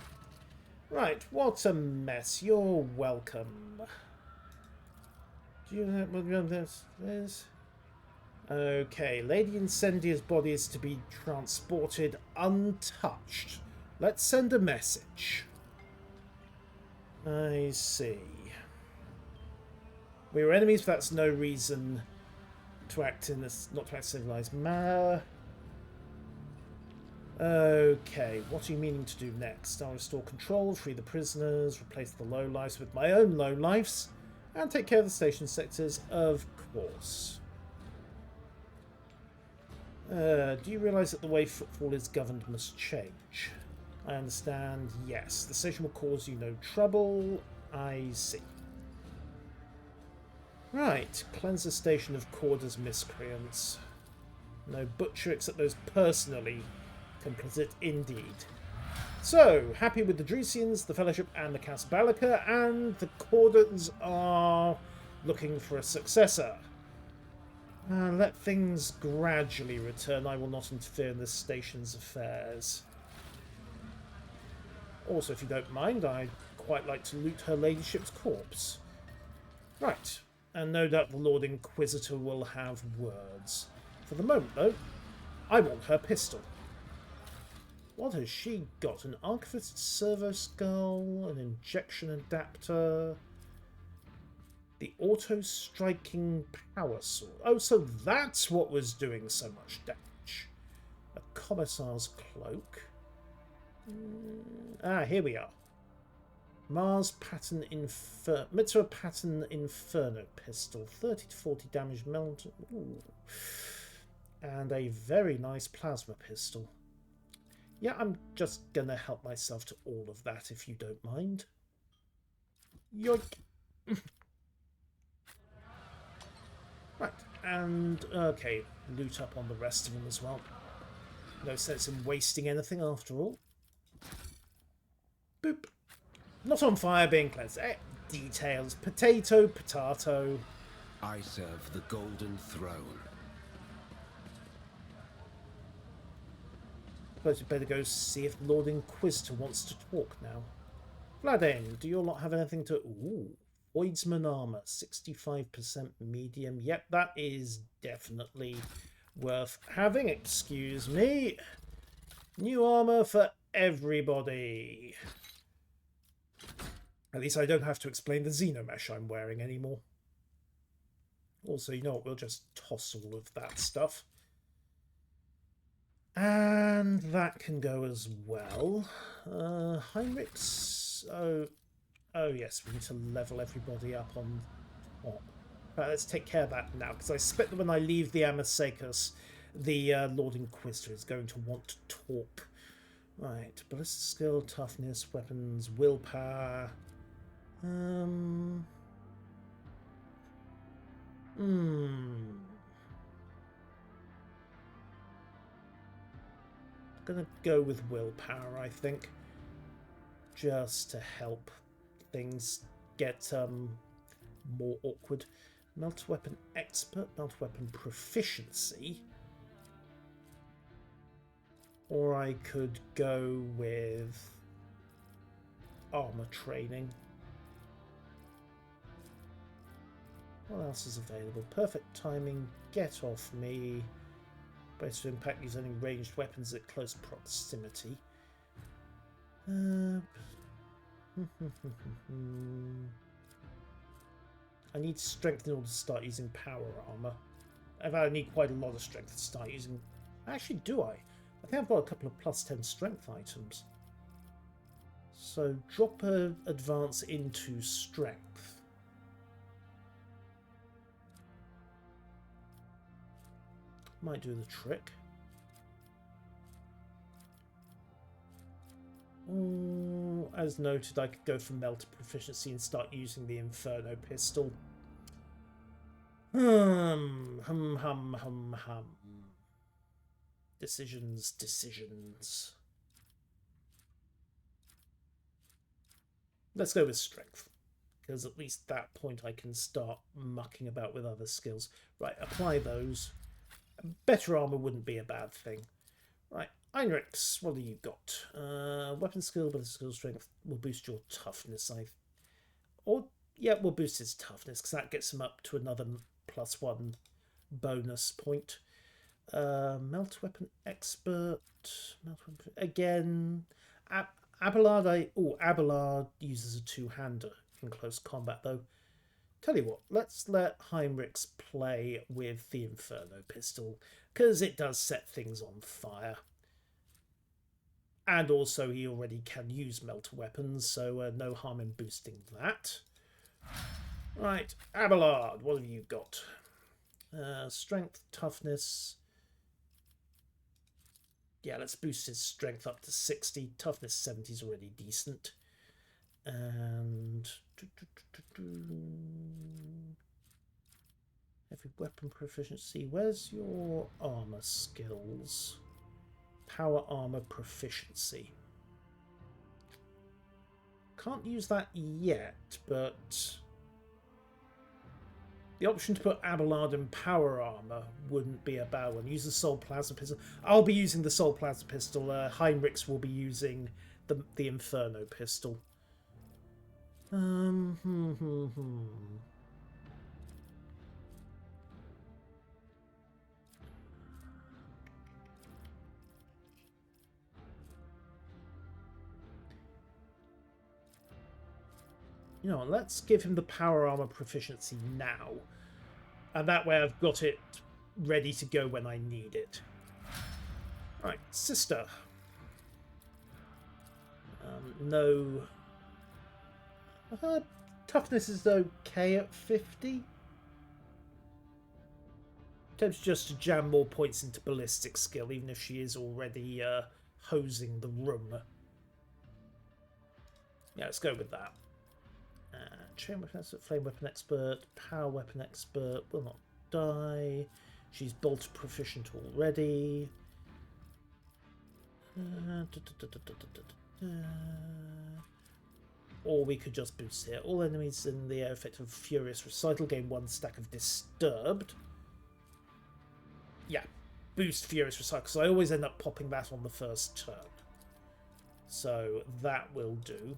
Right, what a mess. You're welcome. Do you know what this is? Okay, Lady Incendia's body is to be transported untouched. Let's send a message. I see. We were enemies, but that's no reason to act in this, not to act civilized manner. Okay, what are you meaning to do next? I'll restore control, free the prisoners, replace the lowlifes with my own lowlifes, and take care of the station sectors, of course. Do you realise that the way Footfall is governed must change? I understand, yes. The station will cause you no trouble. I see. Right, cleanse the station of Chorda's miscreants. No butcher except those personally complicit indeed. So, happy with the Dresians, the Fellowship and the Casabalica, and the Chordas are looking for a successor. Let things gradually return. I will not interfere in this station's affairs. Also, if you don't mind, I'd quite like to loot her ladyship's corpse. Right, and no doubt the Lord Inquisitor will have words. For the moment, though, I want her pistol. What has she got? An Archivist servo skull, an injection adapter, the auto-striking power sword. Oh, so that's what was doing so much damage. A Commissar's cloak. Here we are. Mars pattern Mitra pattern Inferno pistol. 30 to 40 damage melted. Ooh. And a very nice plasma pistol. Yeah, I'm just gonna help myself to all of that if you don't mind. Yoink! Right, and okay, loot up on the rest of them as well. No sense in wasting anything after all. Boop. Not on fire, being cleansed. Details. Potato. I serve the Golden Throne. Suppose we'd better go see if Lord Inquisitor wants to talk now. Vladane, do you lot have anything to... Ooh. Voidsman armor. 65% medium. Yep, that is definitely worth having. Excuse me. New armor for everybody. At least I don't have to explain the xenomesh I'm wearing anymore. Also, you know what? We'll just toss all of that stuff. And that can go as well. Heinrichs. Oh yes, we need to level everybody up on top. Right, let's take care of that now, because I expect that when I leave the Amasakos, the Lord Inquisitor is going to want to talk. Right, ballistic skill, toughness, weapons, willpower. Gonna go with willpower, I think, just to help things get more awkward. Multi-weapon expert, multi-weapon proficiency, or I could go with armor training. What else is available? Perfect timing, get off me, Brace for impact, use only ranged weapons at close proximity. I need strength in order to start using power armor. I need quite a lot of strength to start using. Actually, do I? I think I've got a couple of plus 10 strength items. So drop a advance into strength. Might do the trick. As noted, I could go for melter proficiency and start using the Inferno pistol. Decisions. Let's go with strength, because at least at that point I can start mucking about with other skills. Right, apply those. Better armor wouldn't be a bad thing. Right, Heinrichs, what have you got? Weapon skill, but the skill strength will boost your toughness. We'll boost his toughness, because that gets him up to another +1 bonus point. Melt weapon expert. Again, Abelard. Abelard uses a two-hander in close combat, though. Tell you what, let's let Heinrichs play with the Inferno pistol, because it does set things on fire. And also, he already can use melter weapons, so no harm in boosting that. Right, Abelard, what have you got? Strength, toughness. Yeah, let's boost his strength up to 60. Toughness 70 is already decent. And every weapon proficiency. Where's your armor skills? Power armor proficiency. Can't use that yet, but the option to put Abelard in power armor wouldn't be a bad one. Use the Soul Plasma Pistol. I'll be using the Soul Plasma Pistol. Heinrichs will be using the Inferno Pistol. You know, let's give him the power armor proficiency now. And that way I've got it ready to go when I need it. Right, sister. No. Toughness is okay at 50. Attempts just to jam more points into ballistic skill, even if she is already hosing the room. Yeah, let's go with that. Chain weapon expert, flame weapon expert, power weapon expert will not die. She's bolt proficient already. Or we could just boost it. All enemies in the effect of Furious Recital gain 1 stack of Disturbed. Yeah, boost Furious Recital, because I always end up popping that on the first turn. So that will do.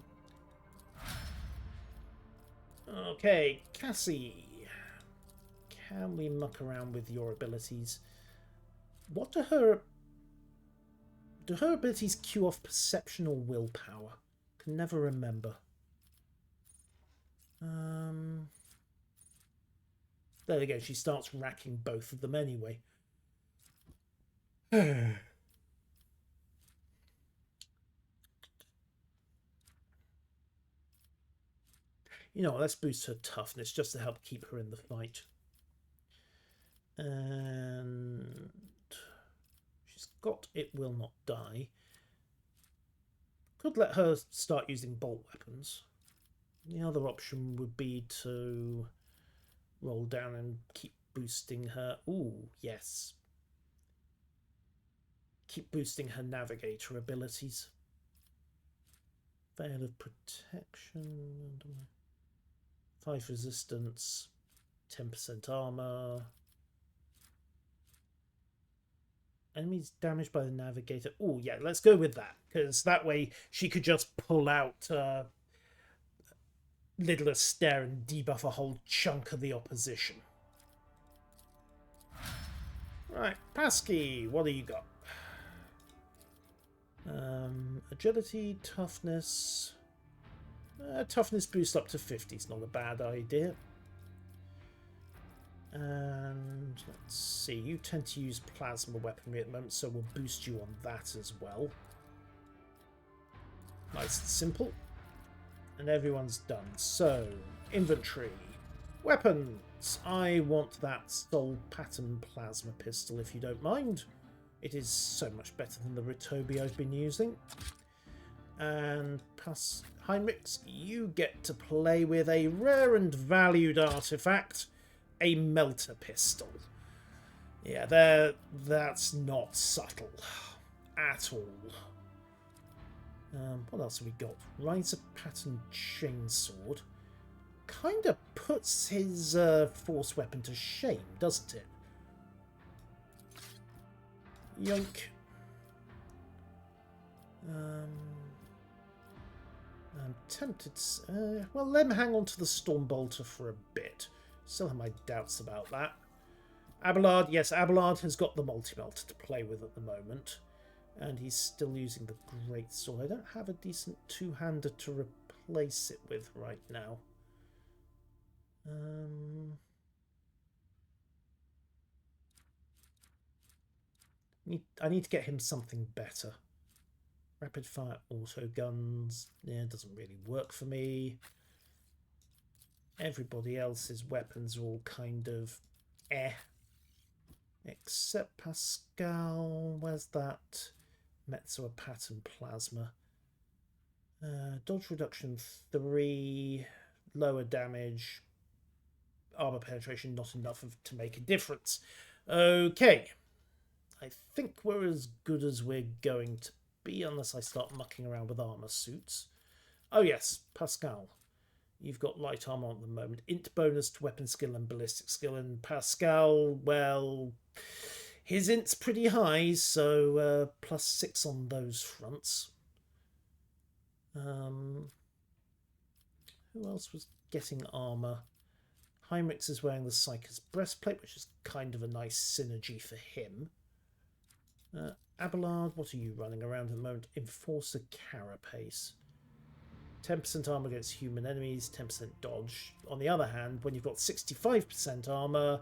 Okay, Cassie. Can we muck around with your abilities? What do her abilities cue off perception or willpower? Can never remember. There we go, she starts racking both of them anyway. You know, let's boost her toughness just to help keep her in the fight. And she's got It Will Not Die. Could let her start using bolt weapons. The other option would be to roll down and keep boosting her. Ooh, yes. Keep boosting her navigator abilities. Veil of Protection. 5 resistance. 10% armor. Enemies damaged by the navigator. Oh, yeah, let's go with that. Because that way she could just pull out Little Astaire and debuff a whole chunk of the opposition. Right, Pasky, what do you got? Agility, toughness. Toughness boost up to 50 is not a bad idea. And let's see, you tend to use plasma weaponry at the moment, so we'll boost you on that as well. Nice and simple. And everyone's done. So, inventory. Weapons. I want that Soul Pattern Plasma Pistol, if you don't mind. It is so much better than the Ritobi I've been using. And Heinrichs, you get to play with a rare and valued artifact, a Melter Pistol. Yeah, that's not subtle at all. What else have we got? Riser Pattern Chainsword. Kind of puts his force weapon to shame, doesn't it? Yoink. I'm tempted to... well, let him hang on to the Stormbolter for a bit. Still have my doubts about that. Abelard, yes, Abelard has got the multi-melter to play with at the moment. And he's still using the Greatsword. I don't have a decent two-hander to replace it with right now. I need to get him something better. Rapid fire auto guns. Yeah, it doesn't really work for me. Everybody else's weapons are all kind of except Pascal. Where's that? Metzo Pattern Plasma. Dodge reduction 3, lower damage, armor penetration not enough to make a difference. Okay, I think we're as good as we're going to be unless I start mucking around with armor suits. Oh yes, Pascal. You've got light armor at the moment. Int bonus to weapon skill and ballistic skill. And Pascal, well, his int's pretty high, so +6 on those fronts. Who else was getting armor? Heinrichs is wearing the Psyker's breastplate, which is kind of a nice synergy for him. Abelard, what are you running around at the moment? Enforcer Carapace. 10% armor against human enemies, 10% dodge. On the other hand, when you've got 65% armor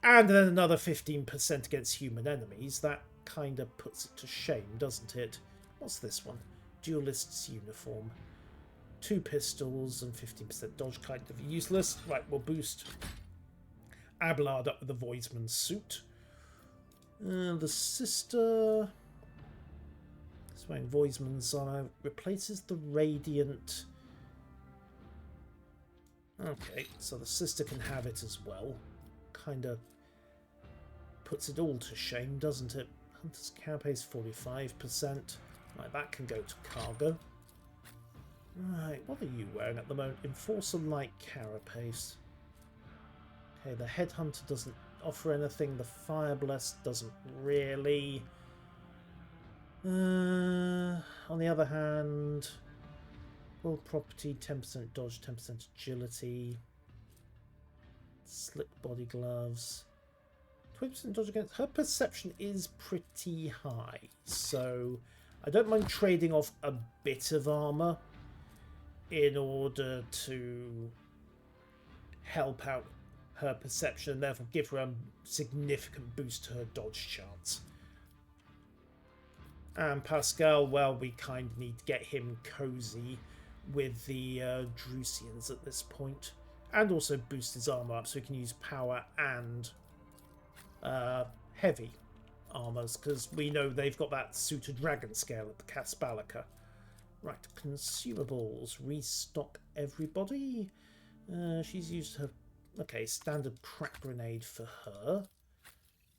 and then another 15% against human enemies, that kind of puts it to shame, doesn't it? What's this one? Duelist's uniform. 2 pistols and 15% dodge, kind of useless. Right, we'll boost Abelard up with the Voidsman suit. The sister... wearing Voidsman's armor replaces the Radiant. Okay, so the sister can have it as well. Kind of puts it all to shame, doesn't it? Hunter's Carapace 45%. Right, that can go to cargo. Right, what are you wearing at the moment? Enforcer Light Carapace. Okay, the Headhunter doesn't offer anything. The Fire Blessed doesn't really. On the other hand, full property, 10% dodge, 10% agility, slick body gloves, 20% dodge against. Her perception is pretty high, so I don't mind trading off a bit of armor in order to help out her perception and therefore give her a significant boost to her dodge chance. And Pascal, well, we kind of need to get him cozy with the Drusians at this point. And also boost his armor up so he can use power and heavy armors, because we know they've got that suited dragon scale at the Casbalica. Right, consumables. Restock everybody. She's used her... Okay, standard crack grenade for her.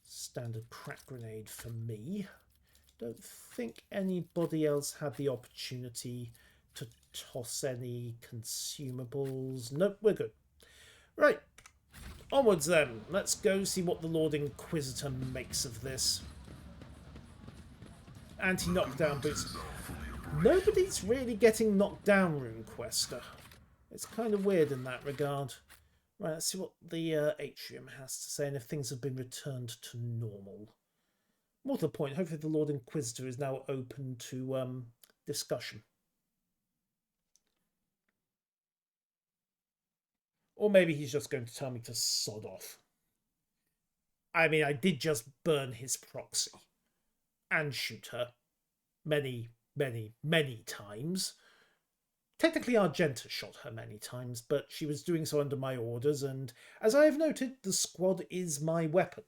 Standard crack grenade for me. Don't think anybody else had the opportunity to toss any consumables. Nope, we're good. Right, onwards then. Let's go see what the Lord Inquisitor makes of this. Anti-knockdown boots. Nobody's really getting knocked down, RuneQuester. It's kind of weird in that regard. Right, let's see what the atrium has to say and if things have been returned to normal. More to the point, hopefully the Lord Inquisitor is now open to discussion. Or maybe he's just going to tell me to sod off. I mean, I did just burn his proxy and shoot her many, many, many times. Technically, Argenta shot her many times, but she was doing so under my orders, and as I have noted, the squad is my weapon.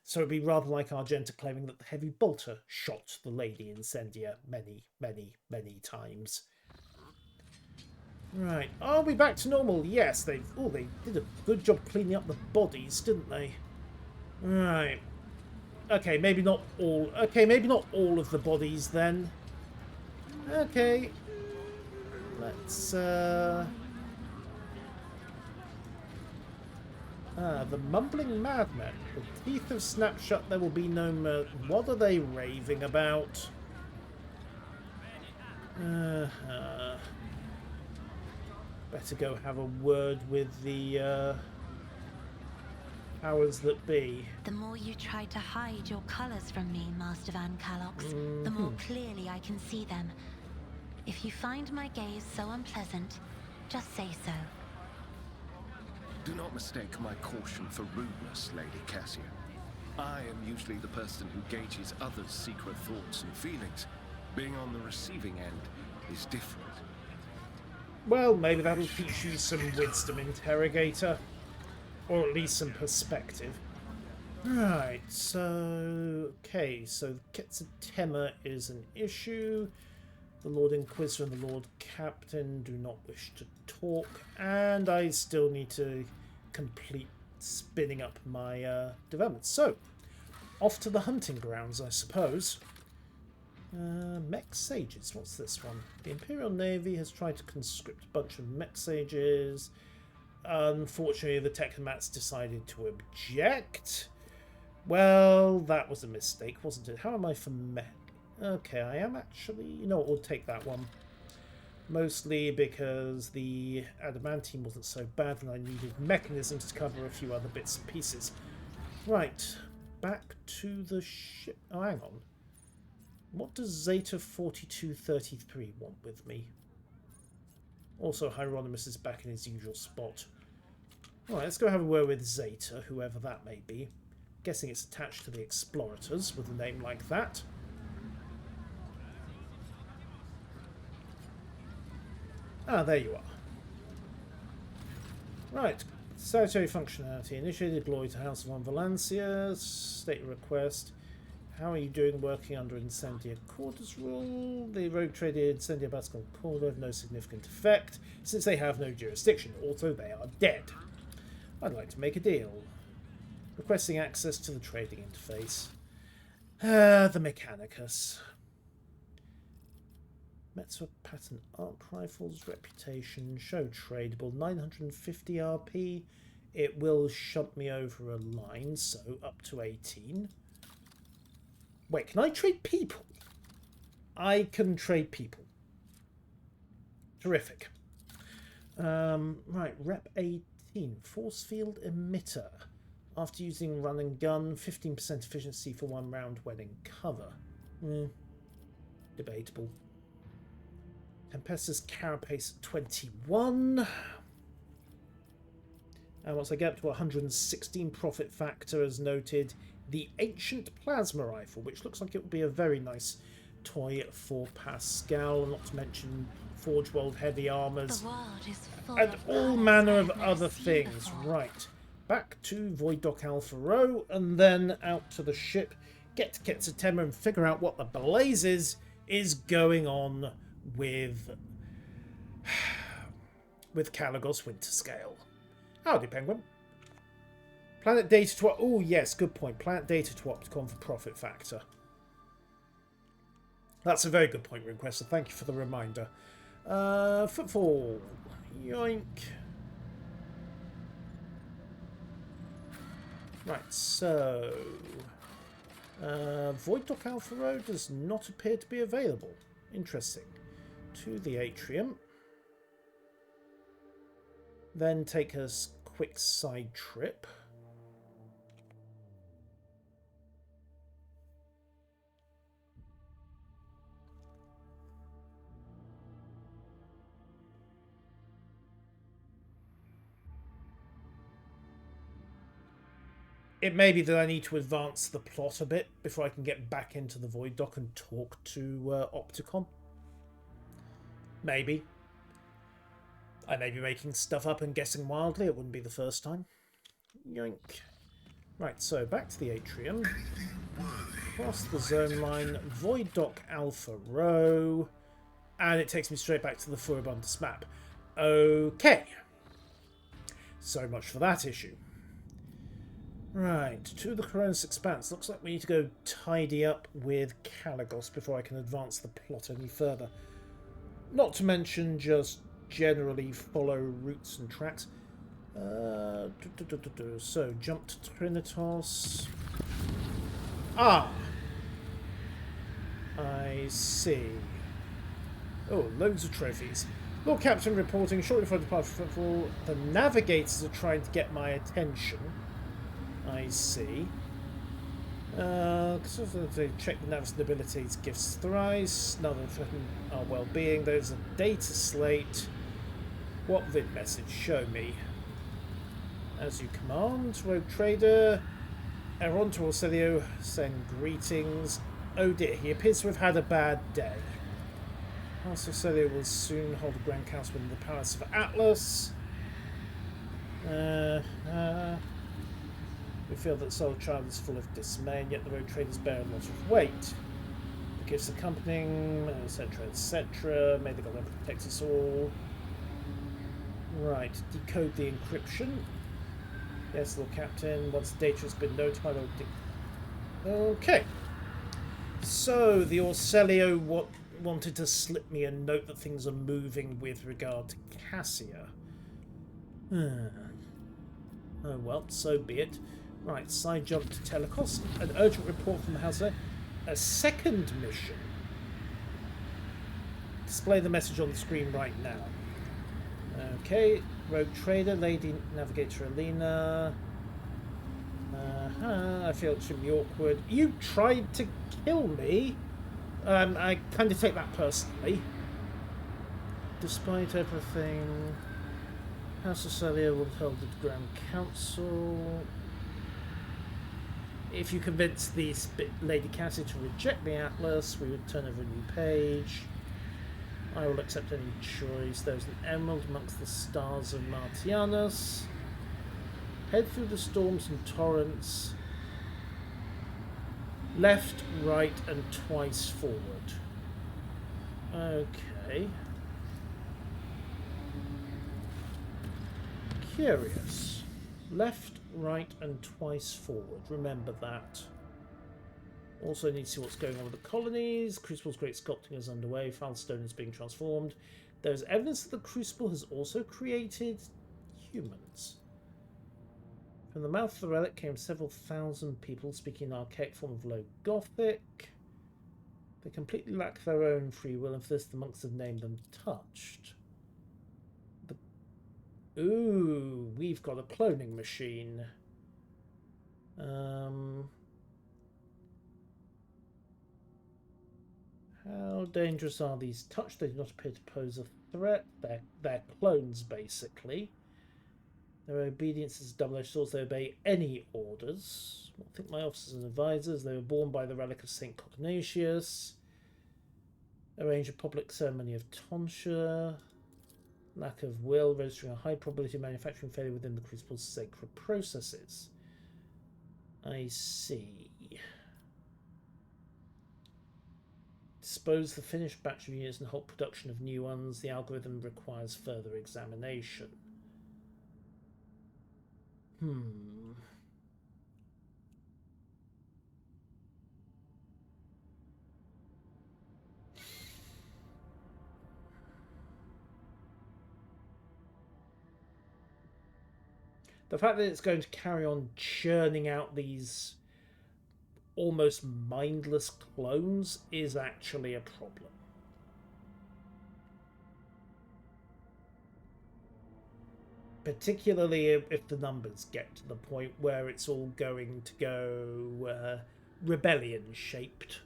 So it'd be rather like Argenta claiming that the heavy bolter shot the Lady Incendia many, many, many times. Right, are we back to normal? Yes, they did a good job cleaning up the bodies, didn't they? Right. Okay, maybe not all. Okay, maybe not all of the bodies then. Okay. Let's the mumbling madmen. The teeth of snapshot, there will be no more. What are they raving about? Better go have a word with the powers that be. The more you try to hide your colors from me, Master Van Calox, the more clearly I can see them. If you find my gaze so unpleasant, just say so. Do not mistake my caution for rudeness, Lady Cassia. I am usually the person who gauges others' secret thoughts and feelings. Being on the receiving end is different. Well, maybe that'll teach you some wisdom, Interrogator. Or at least some perspective. Right, so... Okay, so Ketzatema is an issue. The Lord Inquisitor and the Lord Captain do not wish to talk. And I still need to complete spinning up my developments. So, off to the hunting grounds, I suppose. Mech Sages, what's this one? The Imperial Navy has tried to conscript a bunch of Mech Sages. Unfortunately, the Technomats decided to object. Well, that was a mistake, wasn't it? How am I for mech? Okay, I am actually... You know what, we'll take that one. Mostly because the adamantine wasn't so bad and I needed mechanisms to cover a few other bits and pieces. Right, back to the ship. Oh, hang on. What does Zeta 4233 want with me? Also, Hieronymus is back in his usual spot. Alright, let's go have a word with Zeta, whoever that may be. Guessing it's attached to the Explorators with a name like that. Ah, there you are. Right. Salutary functionality. Initiated glory to House of Valencia. State request. How are you doing working under Incendia Chorda's rule? The rogue traded Incendia Chorda have no significant effect, since they have no jurisdiction, although they are dead. I'd like to make a deal. Requesting access to the trading interface. The Mechanicus. Metzler pattern arc rifles, reputation, show tradable, 950 RP. It will shunt me over a line, so up to 18. Wait, can I trade people? I can trade people. Terrific. Right, rep 18. Force field emitter. After using run and gun, 15% efficiency for 1 round when in cover. Debatable. Tempestus carapace at 21. And once I get up to 116 profit factor, as noted, the Ancient Plasma Rifle, which looks like it would be a very nice toy for Pascal, not to mention Forge World heavy armors, and all manner of other things. Right, back to Void Dock Alpha Rho, and then out to the ship, get to Ketzatema and figure out what the blazes is going on with Calagos Winterscale. Howdy, Penguin. Planet data to... Oh, yes, good point. Planet data to Opticon for profit factor. That's a very good point, Requester. Thank you for the reminder. Footfall. Yoink. Right, so... Void Dock Alpha Road does not appear to be available. Interesting. To the atrium. Then take us quick side trip. It may be that I need to advance the plot a bit before I can get back into the Void Dock and talk to Opticon. Maybe. I may be making stuff up and guessing wildly. It wouldn't be the first time. Yoink. Right, so back to the atrium. Cross the zone line. Void Dock Alpha Row. And it takes me straight back to the Furibundus map. Okay. So much for that issue. Right, to the Coronis Expanse. Looks like we need to go tidy up with Caligos before I can advance the plot any further. Not to mention just generally follow routes and tracks. So, jump to Trinitas. Ah! I see. Oh, loads of trophies. Lord Captain reporting shortly before departure from Footfall. The navigators are trying to get my attention. I see. They check the nav's abilities, gifts thrice. Another threaten our well-being. There's a data slate. What vid message? Show me. As you command, Rogue Trader. Eron to Orcelio, send greetings. Oh dear, he appears to have had a bad day. House Orcelio will soon hold a grand council in the Palace of Atlas. We feel that Soul Child is full of dismay, and yet the Rogue Traders bear a lot of weight. The gifts accompanying, etc., etc. May the God protect us all. Right, decode the encryption. Yes, Lord Captain. Once the data has been notified, okay. So the Orcelio wanted to slip me a note that things are moving with regard to Cassia. Oh well, so be it. Right, side jump to Telecos. An urgent report from the house there. A second mission. Display the message on the screen right now. Okay, Rogue Trader, Lady Navigator Alina. I feel extremely awkward. You tried to kill me. I kind of take that personally. Despite everything, House of Celia will hold the Grand Council. If you convince the Lady Cassie to reject the Atlas, we would turn over a new page. I will accept any choice. There's an emerald amongst the stars of Martianus. Head through the storms and torrents. Left, right, and twice forward. Okay. Curious. Left, right, and twice forward. Remember that. Also need to see what's going on with the colonies. Crucible's great sculpting is underway. Foundstone is being transformed. There's evidence that the Crucible has also created humans. From the mouth of the relic came several thousand people speaking an archaic form of Low Gothic. They completely lack their own free will, and for this the monks have named them Touched. Ooh, we've got a cloning machine. How dangerous are these Touched? They do not appear to pose a threat. They're clones, basically. Their obedience is double-edged swords. They obey any orders. I think my officers and advisors. They were born by the relic of St. Cognatius. Arrange a public ceremony of tonsure. Lack of will, registering a high probability of manufacturing failure within the Crucible's sacred processes. I see. Dispose the finished batch of units and halt production of new ones. The algorithm requires further examination. The fact that it's going to carry on churning out these almost mindless clones is actually a problem. particularly if the numbers get to the point where it's all going to go rebellion shaped.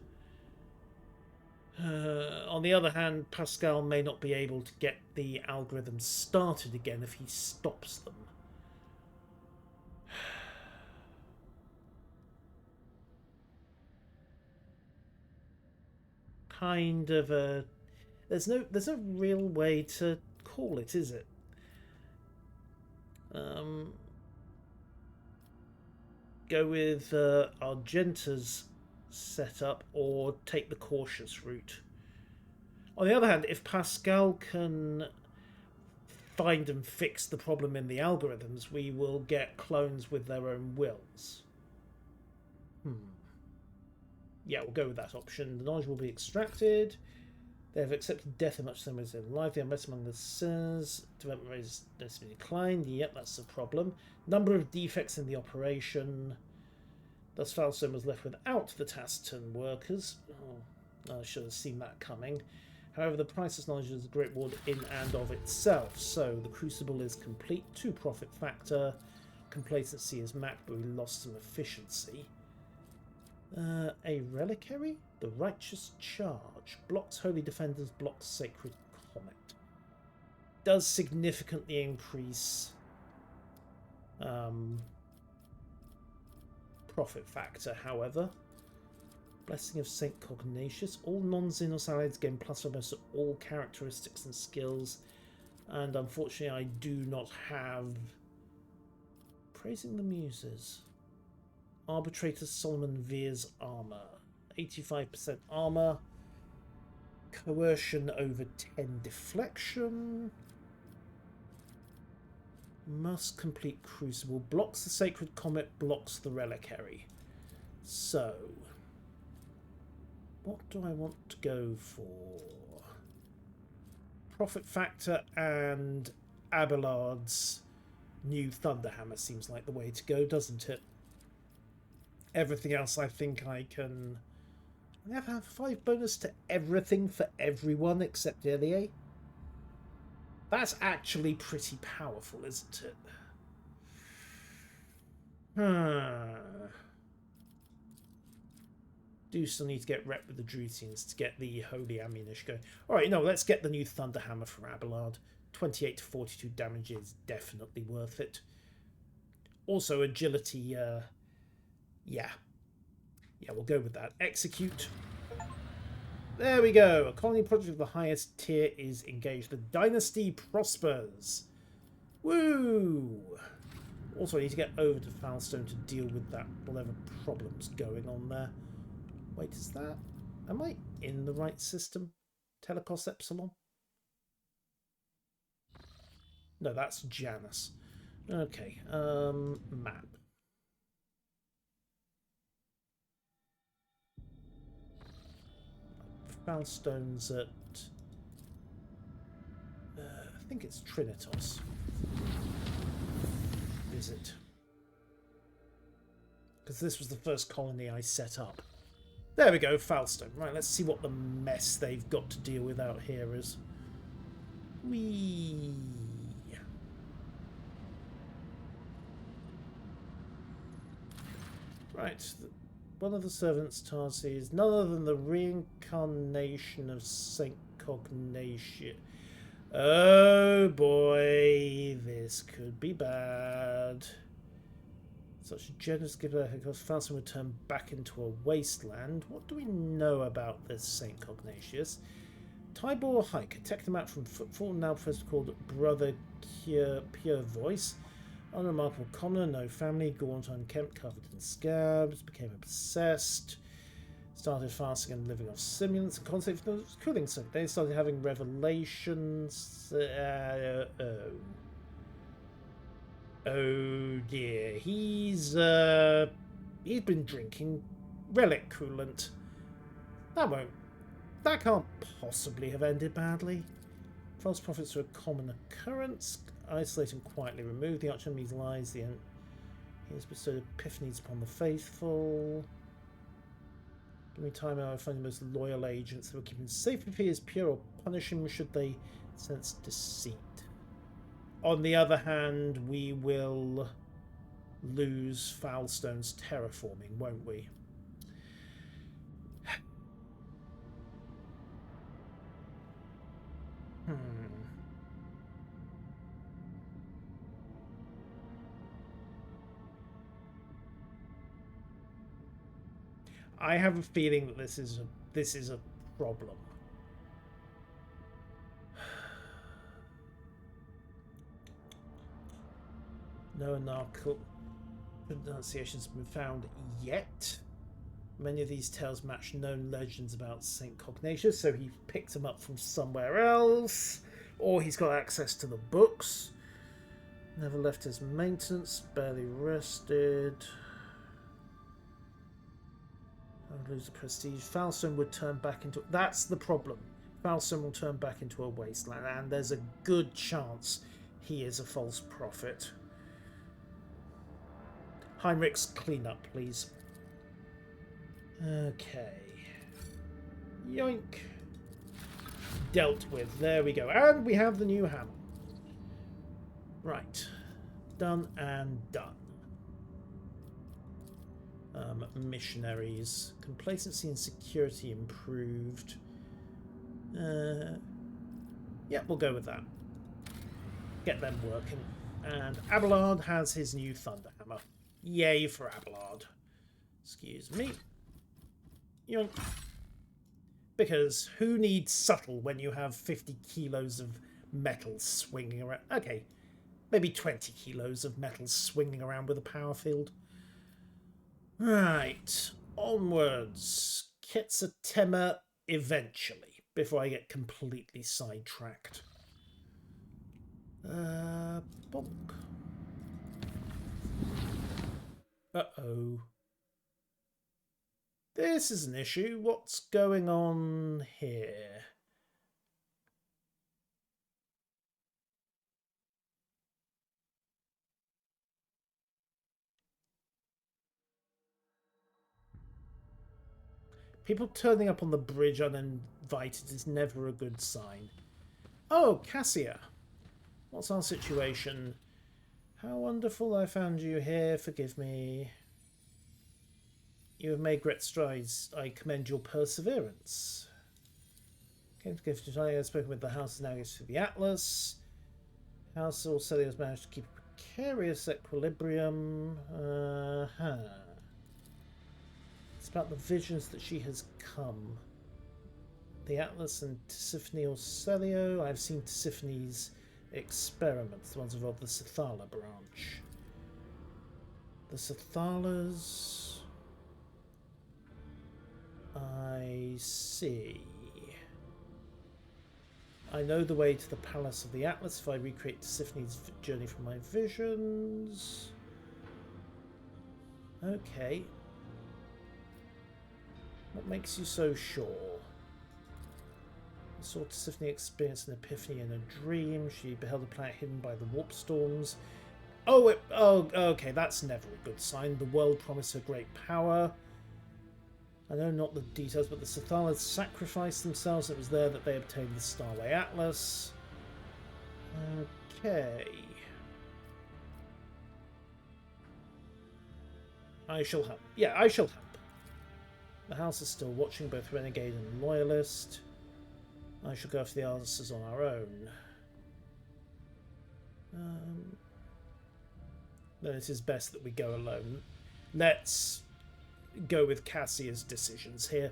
On the other hand, Pascal may not be able to get the algorithm started again if he stops them. Kind of a... There's no real way to call it, is it? Go with Argenta's setup or take the cautious route. On the other hand, if Pascal can find and fix the problem in the algorithms, we will get clones with their own wills. Yeah, we'll go with that option. The knowledge will be extracted. They have accepted death in much the same way as their life. They are messed among the sinners. Development rate has declined. Yep, that's the problem. Number of defects in the operation. Thus, Falstone was left without the taciturn workers. Oh, I should have seen that coming. However, the priceless knowledge is a great reward in and of itself. So, the Crucible is complete. 2 profit factor. Complacency is maxed, but we lost some efficiency. A reliquary? The Righteous Charge. Blocks Holy Defenders, blocks Sacred Comet. Does significantly increase profit factor, however. Blessing of Saint Cognatius. All non-Xenos allies gain plus almost all characteristics and skills. And unfortunately I do not have Praising the Muses. Arbitrator Solomon Veer's armor. 85% armor. Coercion over 10 deflection. Must complete Crucible. Blocks the Sacred Comet, blocks the Reliquary. So, what do I want to go for? Profit Factor and Abelard's new Thunderhammer seems like the way to go, doesn't it? Everything else I think I can... I have 5 bonus to everything for everyone except Elie. That's actually pretty powerful, isn't it? Do still need to get rep with the Drusians to get the Holy Ammunition going. Alright, no, let's get the new Thunderhammer from Abelard. 28 to 42 damage is definitely worth it. Also, agility, yeah, we'll go with that. Execute. There we go. A colony project of the highest tier is engaged. The dynasty prospers. Woo! Also, I need to get over to Falstone to deal with that, whatever problem's going on there. Wait, is that... Am I in the right system? Telecos Epsilon? No, that's Janus. Okay, map. Falstone's at... I think it's Trinitos. Is it? Because this was the first colony I set up. There we go, Falstone. Right, let's see what the mess they've got to deal with out here is. Whee! Right, one of the servants' tasks is none other than the reincarnation of Saint Cognatius. Oh boy, this could be bad. Such a generous gift because Falstone would turn back into a wasteland. What do we know about this Saint Cognatius? Tybor Hiker, technomat from Footfall, now first called Brother Pure Voice. Unremarkable commoner, no family, gaunt, unkempt, covered in scabs, became obsessed, started fasting and living off simulants and concept for cooling so they started having revelations. Oh dear, he's been drinking relic coolant. That can't possibly have ended badly. False prophets are a common occurrence. Isolate and quietly remove the archenemy's lies. He has bestowed epiphanies upon the faithful. Give me time and I'll find the most loyal agents that will keep him safe if he is pure, or punish him should they sense deceit. On the other hand, we will lose Foulstone's terraforming, won't we? I have a feeling that this is a problem. No anarchical pronunciations have been found yet. Many of these tales match known legends about St. Cognatius, so he picked them up from somewhere else, or he's got access to the books. Never left his maintenance, barely rested. I would lose the prestige. Foulstone would turn back into... That's the problem. Foulstone will turn back into a wasteland, and there's a good chance he is a false prophet. Heinrich's cleanup, please. Okay. Yoink. Dealt with. There we go. And we have the new hammer. Right. Done and done. Missionaries. Complacency and security improved. Yeah, we'll go with that. Get them working. And Abelard has his new thunder hammer. Yay for Abelard. Excuse me. Yoink. Because who needs subtle when you have 50 kilos of metal swinging around? Okay, maybe 20 kilos of metal swinging around with a power field. Right, onwards. Ketzatema eventually, before I get completely sidetracked. Bonk. Uh-oh. This is an issue. What's going on here? People turning up on the bridge uninvited is never a good sign. Oh, Cassia. What's our situation? How wonderful I found you here. Forgive me. You have made great strides. I commend your perseverance. Came to give I have spoken with the house now is for the Atlas. House Orselli has managed to keep a precarious equilibrium. It's about the visions that she has come. The Atlas and Tisiphone Orselio. I've seen Tisiphone's experiments, the ones of the Sithala branch. The Sithalas. I see. I know the way to the Palace of the Atlas if I recreate Tisiphone's journey from my visions. Okay. What makes you so sure? I saw Tisiphone experience an epiphany in a dream. She beheld a planet hidden by the warp storms. Oh, okay, that's never a good sign. The world promised her great power. I know not the details, but the Sithalas sacrificed themselves. It was there that they obtained the Starway Atlas. Okay. I shall help. Yeah, I shall help. The house is still watching, both renegade and loyalist. I shall go after the answers on our own. Then it is best that we go alone. Let's go with Cassia's decisions here.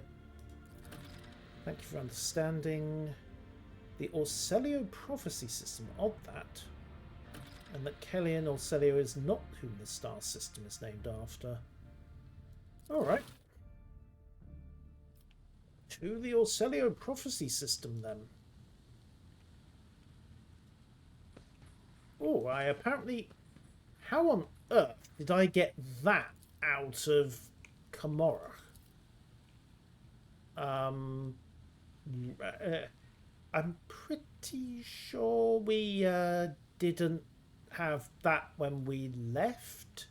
Thank you for understanding. The Orselio prophecy system. Odd that. And that Kellyan Orselio is not whom the star system is named after. Alright. To the Orselio prophecy system then. Oh, I apparently... How on earth did I get that out of Camorra? I'm pretty sure we didn't have that when we left.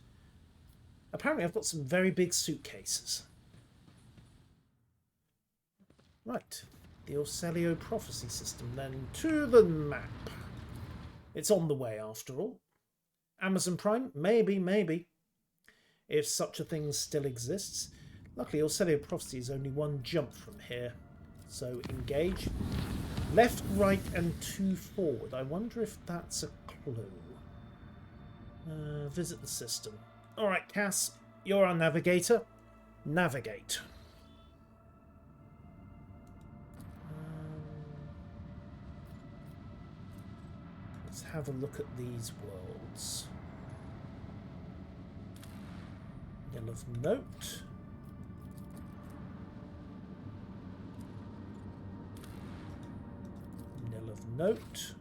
Apparently I've got some very big suitcases. Right, the Orselio prophecy system then, to the map. It's on the way, after all. Amazon Prime? Maybe, maybe. If such a thing still exists. Luckily, Incendia Prophecy is only one jump from here. So, engage. Left, right, and 2 forward. I wonder if that's a clue. Visit the system. Alright, Cass, you're our navigator. Navigate. Let's have a look at these worlds. Nil of note. Nil of note.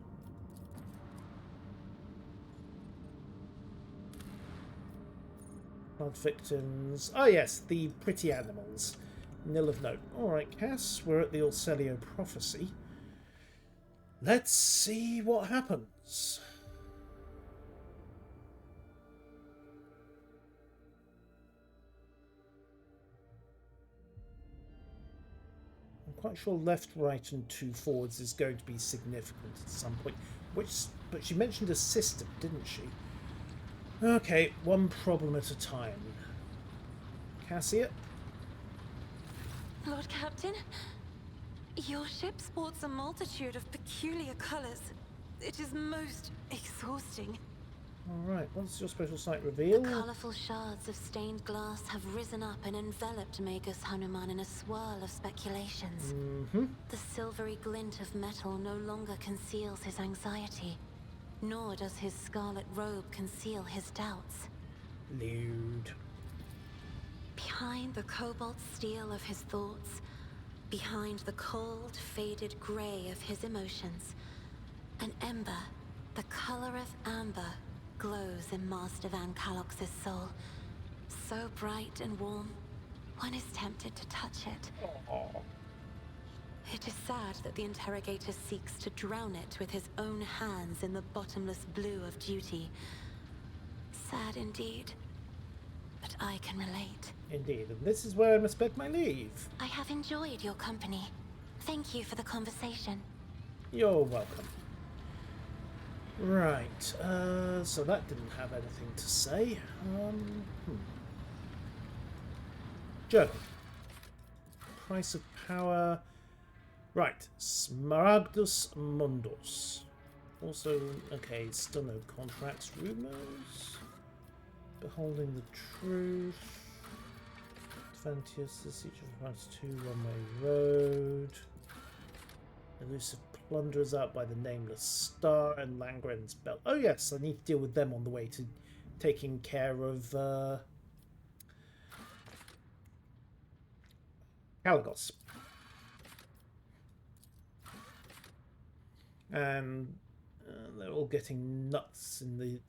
Blood victims. Oh yes, the pretty animals. Nil of note. Alright, Cass, we're at the Incendia Prophecy. Let's see what happens. I'm quite sure left, right, and 2 forwards is going to be significant at some point. But she mentioned a system, didn't she? Okay, one problem at a time. Cassia? Lord Captain, your ship sports a multitude of peculiar colors. It is most exhausting. Alright, what's your special sight reveal? The colorful shards of stained glass have risen up and enveloped Magus Hanuman in a swirl of speculations. The silvery glint of metal no longer conceals his anxiety, nor does his scarlet robe conceal his doubts. Lewd. Behind the cobalt steel of his thoughts, behind the cold, faded grey of his emotions, an ember, the color of amber, glows in Master Van Kalox's soul. So bright and warm, one is tempted to touch it. Aww. It is sad that the interrogator seeks to drown it with his own hands in the bottomless blue of duty. Sad indeed, but I can relate. Indeed, and this is where I must beg my leave. I have enjoyed your company. Thank you for the conversation. You're welcome. Right, so that didn't have anything to say. Journal. Price of power. Right, Smaragdus Mundus. Also, okay, still no contracts. Rumors. Beholding the truth. Adventius, the Siege of Price 2, one-way road. Elusive plunderers out by the nameless star and Langren's belt. Oh yes, I need to deal with them on the way to taking care of Kalagos. And they're all getting nuts in the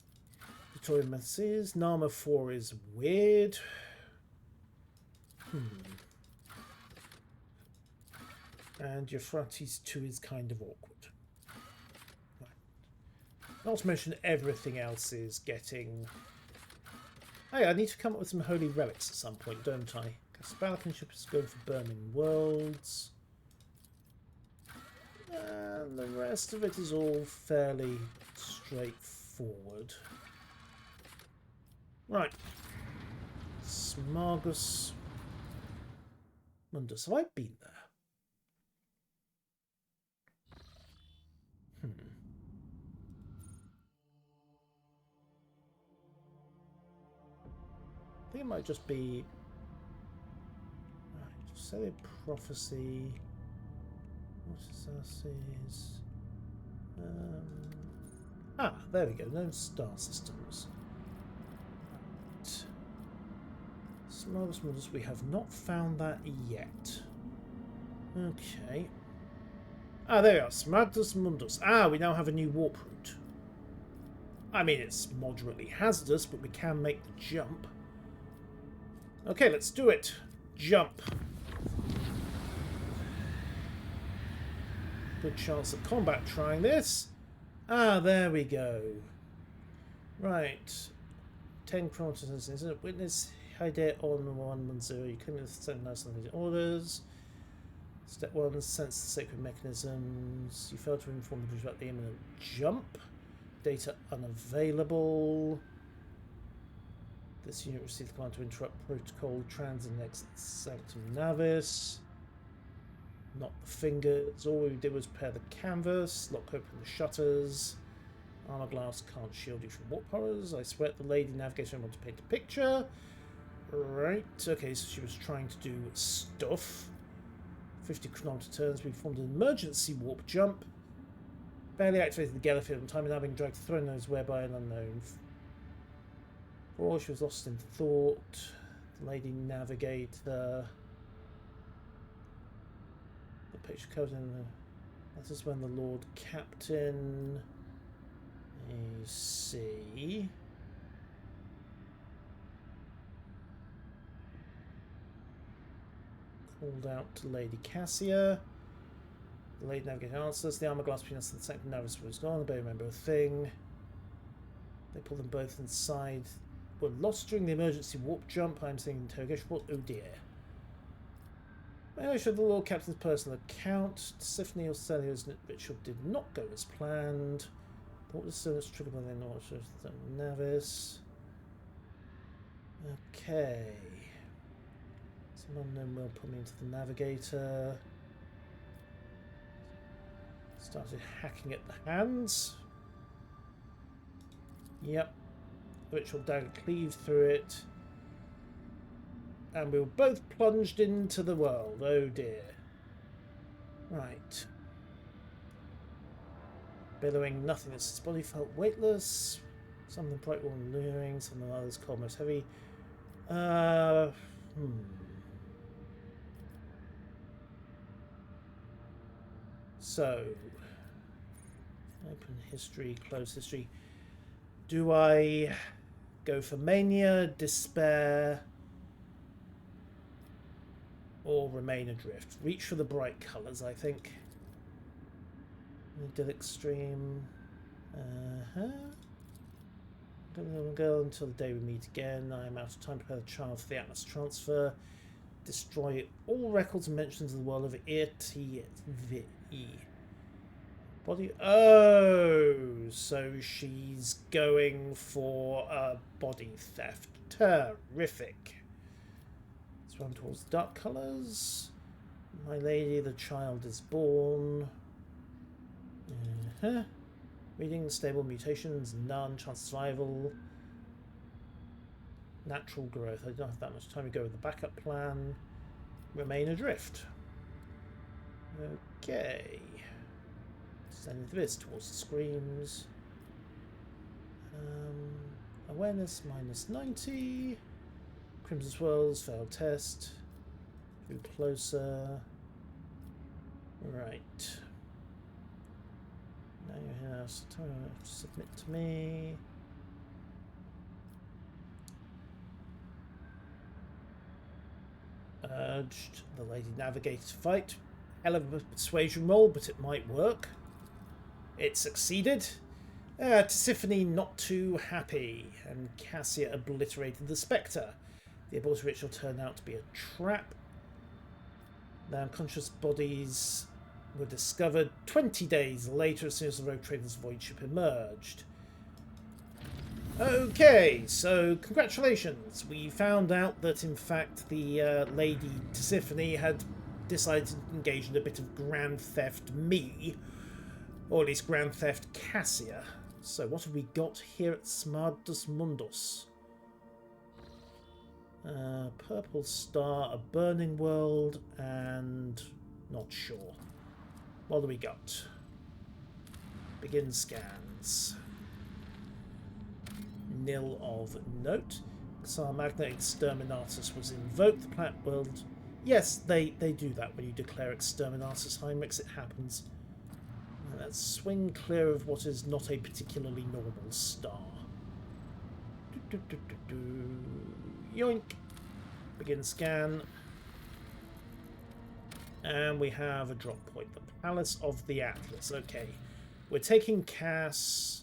Victorian Messiahs. Nama 4 is weird. And Euphrates 2 is kind of awkward. Right. Not to mention everything else is getting... Oh yeah, I need to come up with some holy relics at some point, don't I? Caspalican ship is going for Burning Worlds. And the rest of it is all fairly straightforward. Right. Smargus Mundus. Have I been there? I think it might just be... Right, just say prophecy... What is this? There we go. No star systems. Right. Smargus Mundus, we have not found that yet. Okay. There we are. Smargus Mundus. We now have a new warp route. I mean, it's moderately hazardous, but we can make the jump. Okay, let's do it. Jump. Good chance of combat trying this. There we go. Right. 10 chronometers. Is it witness? Hide it on 110. You couldn't send nice orders. Step 1. Sense the sacred mechanisms. You failed to inform the bridge about the imminent jump. Data unavailable. This unit received the command to interrupt protocol transit exit Sanctum Navis. Not the fingers. All we did was pair the canvas, lock open the shutters. Armor glass can't shield you from warp horrors. I swear the lady navigator wanted to paint a picture. Right, okay, so she was trying to do stuff. 50 chronometer turns. We formed an emergency warp jump. Barely activated the Geller field in time and now being dragged to throne knows where by an unknown. Or she was lost in thought. The lady navigator. The picture covered in the. That is when the Lord Captain. You see. Called out to Lady Cassia. The lady navigator answers. The armor glass between us and the Sanctum Navis was gone. I barely remember a thing. They pull them both inside. Were lost during the emergency warp jump. I'm saying interrogation. What? Oh dear. May I show the Lord Captain's personal account? Tiffany or Celia's ritual did not go as planned. What was so much triggered by the Navis? Okay. Some unknown will put me into the navigator. Started hacking at the hands. Yep. Ritual dagger cleaved through it. And we were both plunged into the world. Oh dear. Right. Billowing nothingness. His body felt weightless. Some of them bright warm and luring, some of the others cold, most heavy. So, open history, close history. Do I go for mania, despair, or remain adrift? Reach for the bright colours, I think. Idyllic stream. Girl until the day we meet again. I am out of time to prepare the child for the Atlas transfer. Destroy all records and mentions of the world of ETV. Body. Oh, so she's going for a body theft. Terrific. Let's run towards dark colours. My lady, the child is born. Reading stable mutations, none. Chance of survival. Natural growth. I don't have that much time to go with the backup plan. Remain adrift. Okay. Sending this towards the screams. Awareness minus 90. Crimson Swirls, failed test. Drew closer. Right. Now you have to submit to me. Urged the lady navigator to fight. Hell of a persuasion roll, but it might work. It succeeded. Tisiphone not too happy, and Cassia obliterated the Spectre. The aborted ritual turned out to be a trap. The unconscious bodies were discovered 20 days later as soon as the Rogue Trader's void ship emerged. Okay, so congratulations. We found out that in fact the Lady Tisiphone had decided to engage in a bit of Grand Theft Me, or at least Grand Theft Cassia. So what have we got here at Smardus Mundus? Purple Star, a Burning World, and not sure. What do we got? Begin scans. Nil of note. Xar Magna Exterminatus was invoked. The planet world. Yes, they do that when you declare Exterminatus Heinrichs. It happens. Let's swing clear of what is not a particularly normal star. Yoink. Begin scan. And we have a drop point. The Palace of the Atlas. Okay. We're taking Cass.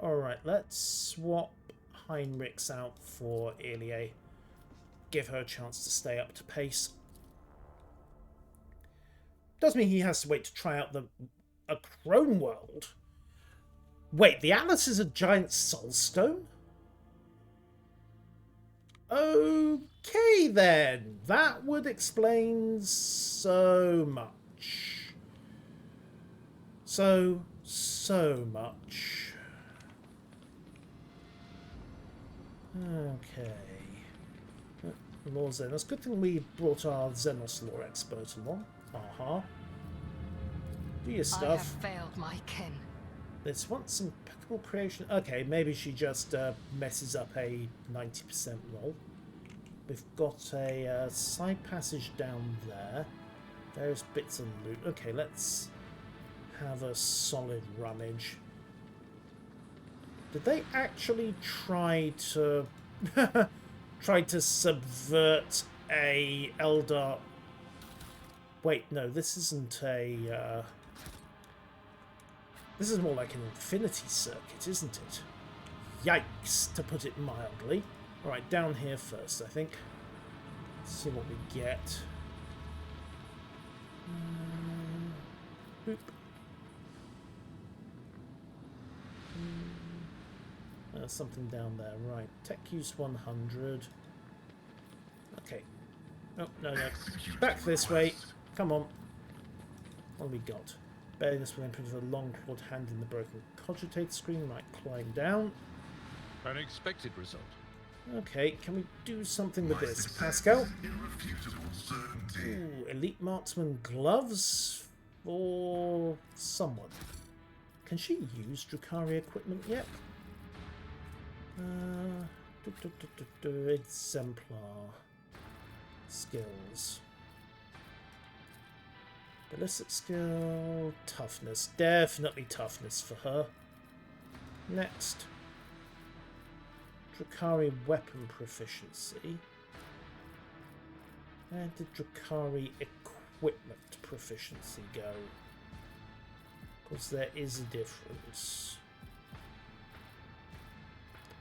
Alright, let's swap Heinrichs out for Elie. Give her a chance to stay up to pace. Does mean he has to wait to try out a Chrome World. Wait, the Atlas is a giant soul stone? Okay then, that would explain so much. So much. Okay. Lore Xenos. Good thing we brought our Xenos lore expert along. Aha. Do your stuff. I have failed my kin. Let's want some impeccable creation. Okay, maybe she just messes up a 90% roll. We've got a side passage down there. There's bits of loot. Okay, let's have a solid rummage. Did they actually try to subvert a Eldar? Wait, no, this isn't a. This is more like an infinity circuit, isn't it? Yikes, to put it mildly. Alright, down here first, I think. Let's see what we get. Boop. Something down there, right. Tech use 100. Okay. Oh, no. Back this way. Come on. What have we got? Barrenness will imprint of a long clawed hand in the broken cogitate screen. Right, climb down. An expected result. Okay, can we do something with this? Pascal? Irrefutable certainty. Ooh, elite marksman gloves for someone. Can she use Drukhari equipment yet? Exemplar skills. Ballistic skill, toughness. Definitely toughness for her. Next. Drukhari weapon proficiency. Where did Drukhari equipment proficiency go? Because there is a difference.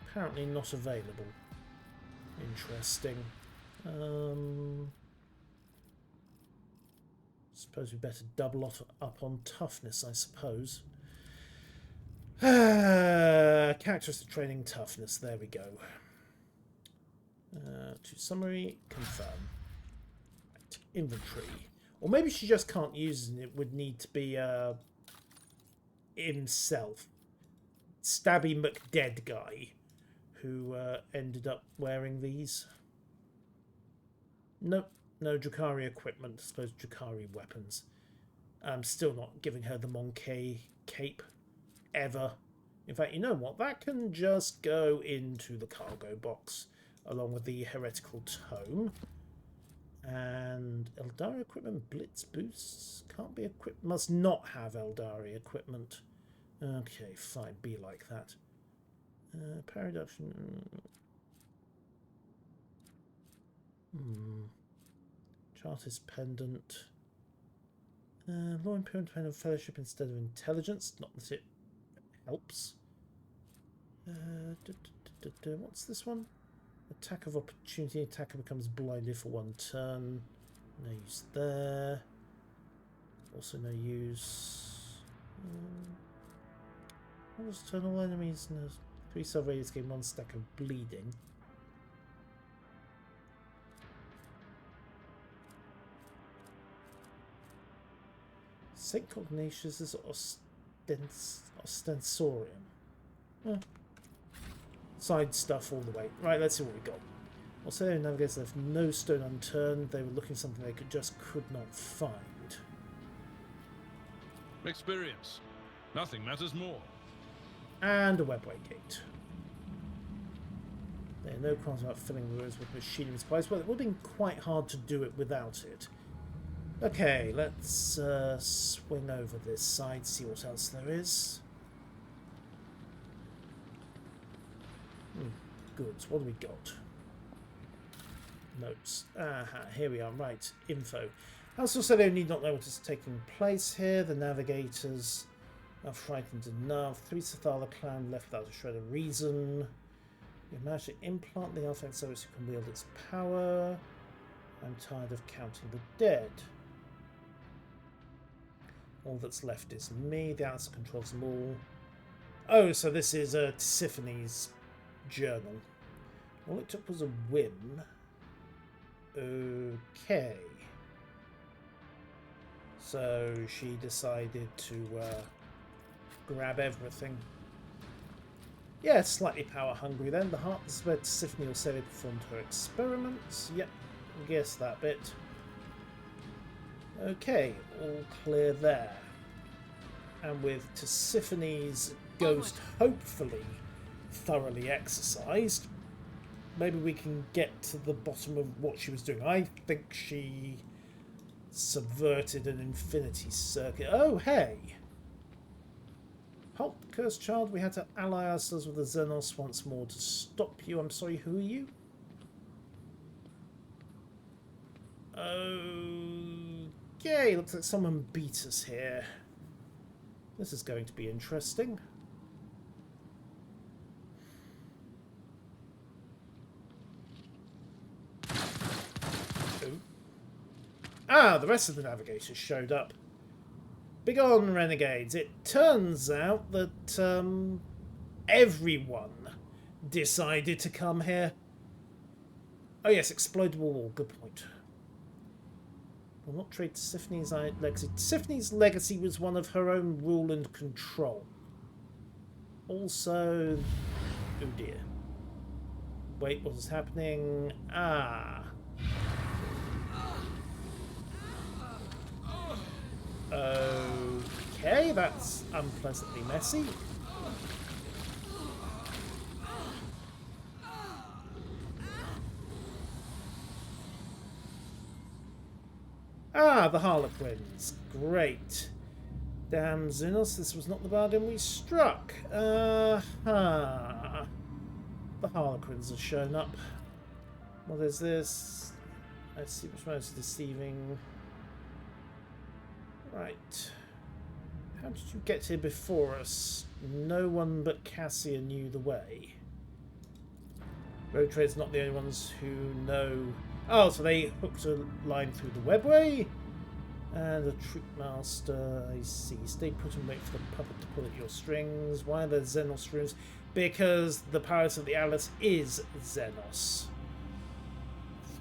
Apparently not available. Interesting. Suppose we better double up on toughness, I suppose. Characteristic training toughness. There we go. To summary, confirm. Right, inventory. Or maybe she just can't use it and it would need to be himself. Stabby McDead guy who ended up wearing these. Nope. No Drukhari equipment. I suppose Drukhari weapons. I'm still not giving her the Monkey cape. Ever. In fact, you know what? That can just go into the cargo box. Along with the heretical tome. And Eldari equipment blitz boosts. Can't be equipped. Must not have Eldari equipment. Okay, fine. Be like that. Power reduction. Chartist pendant. Law Imperial dependent fellowship instead of intelligence. Not that it helps. What's this one? Attack of opportunity. Attacker becomes blinded for 1 turn. No use there. Also no use. What does turn all enemies? No. 3 sub-radius gain 1 stack of bleeding. St. Cognatius is Ostensorium. Side stuff all the way. Right, let's see what we got. Australian navigators left no stone unturned. They were looking for something they could not find. Experience. Nothing matters more. And a webway gate. There are no qualms about filling the rooms with machinery supplies. Well, it would have been quite hard to do it without it. Okay, let's swing over this side, see what else there is. Goods, what do we got? Notes. Aha, here we are. Right, info. House Orselio need not know what is taking place here. The navigators are frightened enough. 3 Sathala clan left without a shred of reason. We managed to implant the artifact so it can wield its power. I'm tired of counting the dead. All that's left is me. The Atlas controls them all. Oh, so this is Tisiphony's journal. All it took was a whim. Okay. So she decided to grab everything. Yeah, slightly power hungry then. The heart is where Tisiphony or Celia performed her experiments. Yep, guess that bit. Okay, all clear there. And with Tisiphony's ghost hopefully thoroughly exercised, maybe we can get to the bottom of what she was doing. I think she subverted an infinity circuit. Oh, hey! Halt, cursed child. We had to ally ourselves with the Xenos once more to stop you. I'm sorry, who are you? Okay, looks like someone beat us here. This is going to be interesting. Ooh. Ah, the rest of the navigators showed up. Begone, renegades. It turns out that everyone decided to come here. Oh yes, exploitable wall. Good point. Will not trade Tisiphony's legacy. Tisiphony's legacy was one of her own rule and control. Also... oh dear. Wait, what is happening? Ah. Okay, that's unpleasantly messy. Ah, the Harlequins. Great. Damn, Xenos, this was not the bargain we struck. The Harlequins have shown up. What is this? Let's see which one is deceiving. Right. How did you get here before us? No one but Cassia knew the way. Road Trade's not the only ones who know. Oh, so they hooked a line through the webway? And a troop master, I see. Stay put and wait for the puppet to pull at your strings. Why are there Xenos rooms? Because the Palace of the Atlas is Xenos.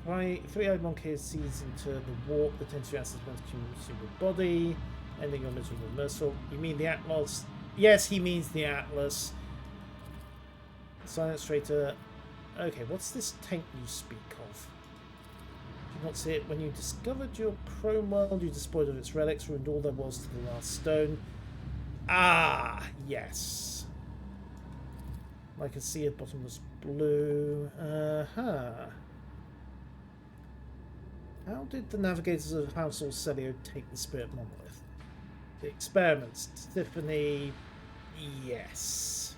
Three-eyed monkey sees into the warp. The tensory acid runs consume your body, ending your miserable merciful. You mean the Atlas? Yes, he means the Atlas. Silence traitor. Okay, what's this taint you speak of? Did you not see it when you discovered your chrome world? You despoiled of its relics, ruined all there was to the last stone. Ah, yes. I can see a bottomless blue. How did the navigators of Household Celio take the spirit monolith? The experiments. Tiffany, yes.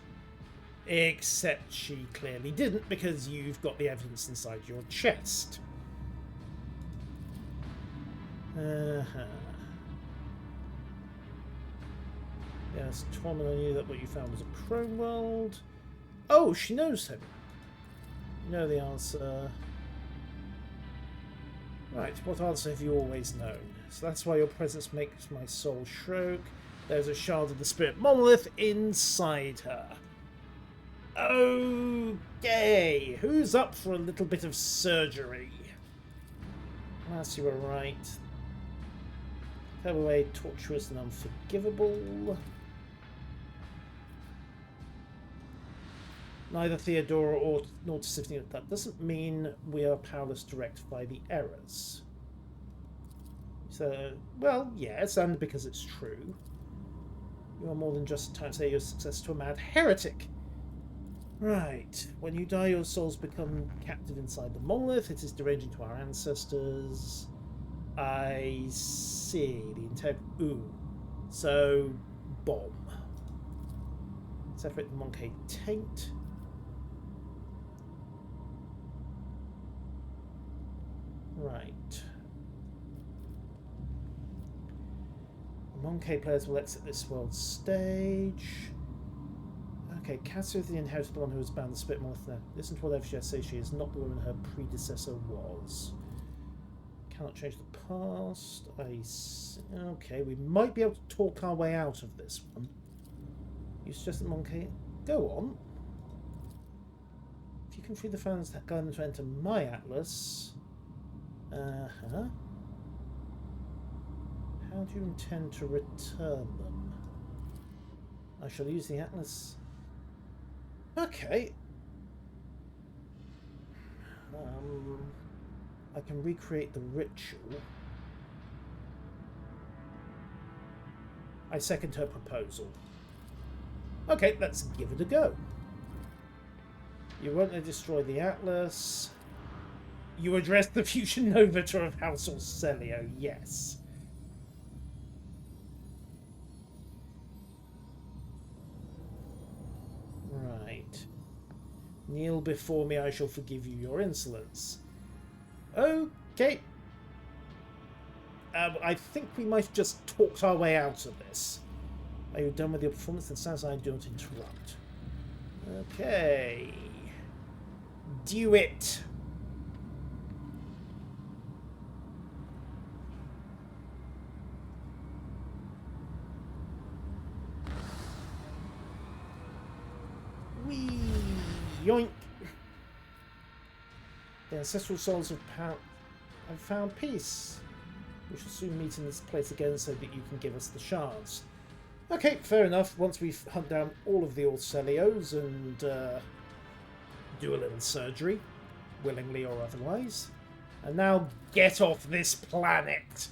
Except she clearly didn't, because you've got the evidence inside your chest. Yes, Torment, I knew that what you found was a chrome world. Oh, she knows him. You know the answer. Right, what answer have you always known? So that's why your presence makes my soul stroke. There's a shard of the spirit monolith inside her. Okay, who's up for a little bit of surgery? Unless you were right. Clever way, torturous and unforgivable. Neither Theodora nor Tisiphony. That doesn't mean we are powerless to rectify the errors. So, well, yes, and because it's true. You are more than just trying to say your success to a mad heretic. Right. When you die, your souls become captive inside the monolith. It is deranging to our ancestors. I see. The intent. Ooh. So, bomb. Separate the Monkey taint. Right. Monkey players will exit this world stage. Okay, Cassia is the inheritor, the one who was bound to spit more than. Listen to whatever she has to say. She is not the woman her predecessor was. cannot change the past. Okay, we might be able to talk our way out of this one. You suggest that Monkey... Go on. If you can free the fans that guide them to enter my atlas... Uh-huh. How do you intend to return them? I shall use the atlas... Okay. I can recreate the ritual. I second her proposal. Okay, let's give it a go. You want to destroy the atlas. You address the fusion novator of House Orselio, yes. Right. Kneel before me, I shall forgive you your insolence. Okay. I think we might have just talked our way out of this. Are you done with your performance? Then sounds like I don't interrupt. Okay. Do it. Whee! Yoink! The ancestral souls have found peace. We shall soon meet in this place again so that you can give us the shards. Okay, fair enough. Once we've hunted down all of the Orcelios and do a little surgery, willingly or otherwise. And now get off this planet!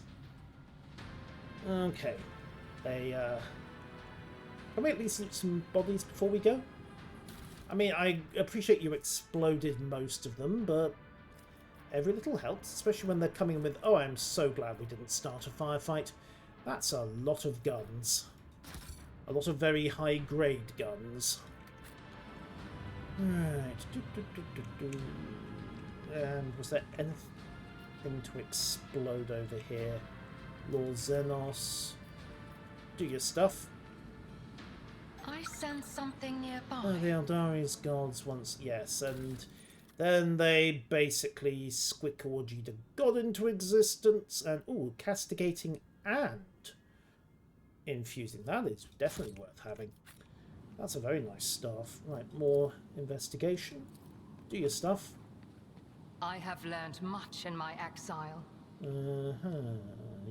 Okay. Can we at least loot some bodies before we go? I mean, I appreciate you exploded most of them, but every little helps, especially when they're coming with, oh, I'm so glad we didn't start a firefight. That's a lot of guns. A lot of very high-grade guns. Right. And was there anything to explode over here? Lord Xenos. Do your stuff. I sense something nearby. Oh, the Eldari's gods once, yes, and then they basically squick-orgied a god into existence, and, ooh, castigating and infusing. That is definitely worth having. That's a very nice staff. Right, more investigation. Do your stuff. I have learned much in my exile.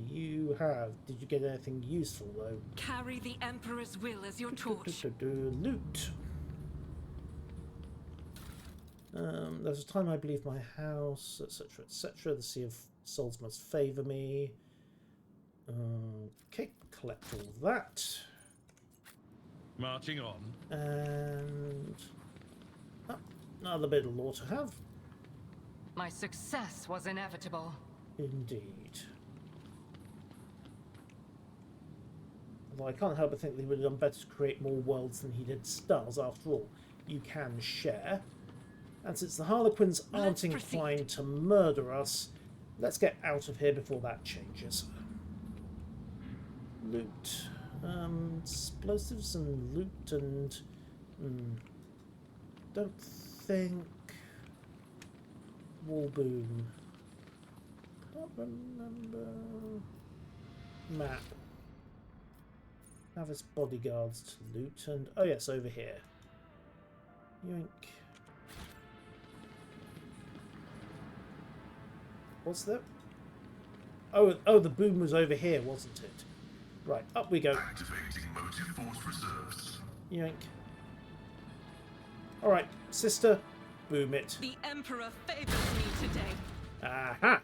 You have. Did you get anything useful, though? Carry the Emperor's will as your torch. Loot. There's a time I believe my house, etc., etc. The Sea of Souls must favour me. Okay, collect all that. Marching on. And another bit of lore to have. My success was inevitable. Indeed. Although I can't help but think that he would have done better to create more worlds than he did stars. After all, you can share. And since the Harlequins aren't inclined to murder us, let's get out of here before that changes. Loot. Explosives and loot and... don't think... Wall boom. Can't remember... Map. Have his bodyguards to loot and... oh yes, over here. Yoink. What's that? Oh, the boom was over here, wasn't it? Right, up we go. Activating motive force reserves. Yoink. Alright, sister, boom it. The Emperor favors me today. Aha!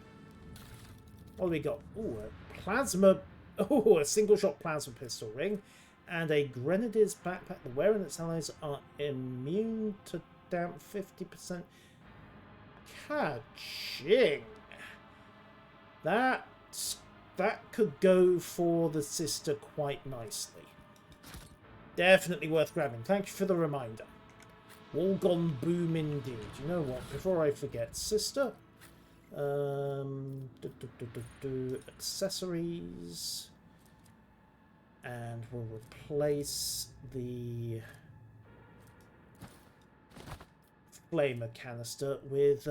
What do we got? Ooh, a plasma... oh, a single-shot plasma pistol ring. And a Grenadier's backpack. The wearer and its allies are immune to damp 50%. Ka-ching! That could go for the sister quite nicely. Definitely worth grabbing. Thank you for the reminder. All gone boom indeed. You know what? Before I forget, sister. Accessories. And we'll replace the flamer canister with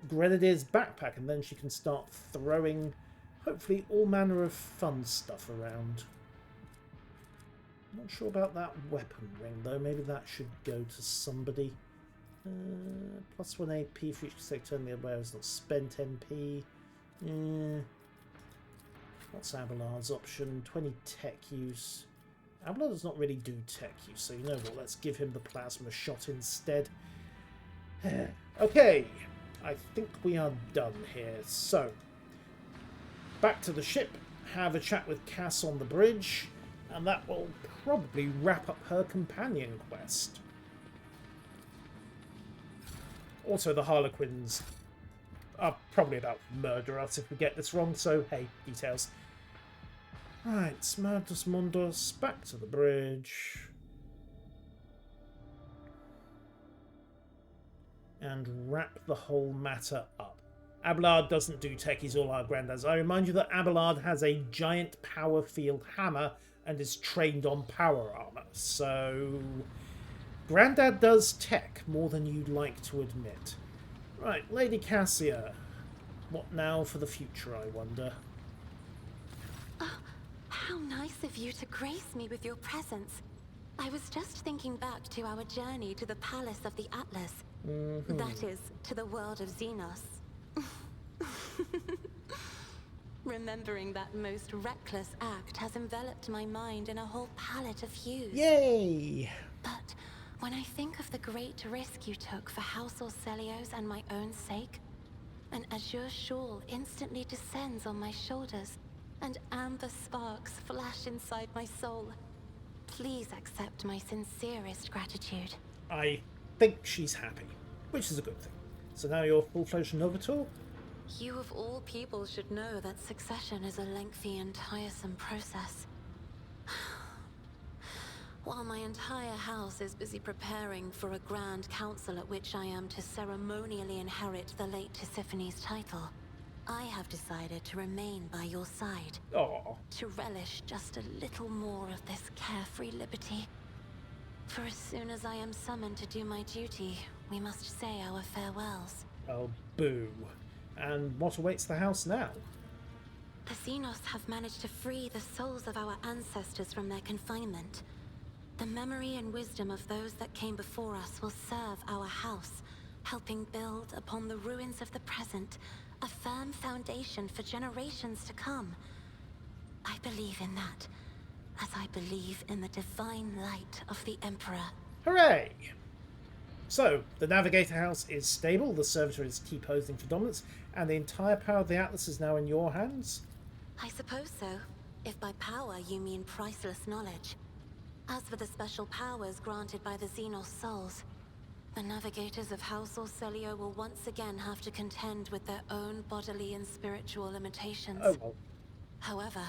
Grenadier's backpack, and then she can start throwing, hopefully, all manner of fun stuff around. Not sure about that weapon ring, though. Maybe that should go to somebody. Plus 1 AP for each consecutive turn the aware is not spent MP. What's Abelard's option? 20 tech use. Abelard does not really do tech use, so you know what? Let's give him the plasma shot instead. Okay, I think we are done here. So, back to the ship, have a chat with Cass on the bridge, and that will probably wrap up her companion quest. Also, the Harlequins are probably about to murder us if we get this wrong, so hey, details. Right, Smartus Mundus, back to the bridge. And wrap the whole matter up. Abelard doesn't do techies, all our granddads. I remind you that Abelard has a giant power field hammer and is trained on power armor. So, Grandad does tech more than you'd like to admit. Right, Lady Cassia. What now for the future, I wonder? Oh, how nice of you to grace me with your presence. I was just thinking back to our journey to the Palace of the Atlas. That is, to the world of Xenos. Remembering that most reckless act has enveloped my mind in a whole palette of hues. Yay! But when I think of the great risk you took for House Orcelios and my own sake, an azure shawl instantly descends on my shoulders, and amber sparks flash inside my soul. Please accept my sincerest gratitude. I think she's happy, which is a good thing. So now you're full-fledged Novator? You of all people should know that succession is a lengthy and tiresome process. While my entire house is busy preparing for a grand council at which I am to ceremonially inherit the late Tisiphony's title, I have decided to remain by your side. Oh, To relish just a little more of this carefree liberty. For as soon as I am summoned to do my duty, we must say our farewells. oh, boo. And what awaits the house now? The Xenos have managed to free the souls of our ancestors from their confinement. The memory and wisdom of those that came before us will serve our house, helping build upon the ruins of the present a firm foundation for generations to come. I believe in that, as I believe in the divine light of the Emperor. Hooray! So, the Navigator House is stable, the Servitor is T-posing for dominance, and the entire power of the Atlas is now in your hands? I suppose so, if by power you mean priceless knowledge. As for the special powers granted by the Xenos souls, the navigators of House Orcelio will once again have to contend with their own bodily and spiritual limitations. Oh well. However,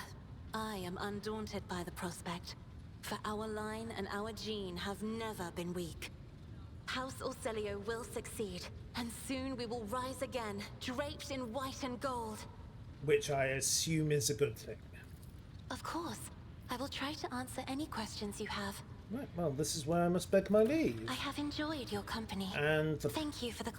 I am undaunted by the prospect, for our line and our gene have never been weak. House Orcelio will succeed, and soon we will rise again, draped in white and gold. Which I assume is a good thing. Of course. I will try to answer any questions you have. Right, well, this is where I must beg my leave. I have enjoyed your company. And Thank you for the...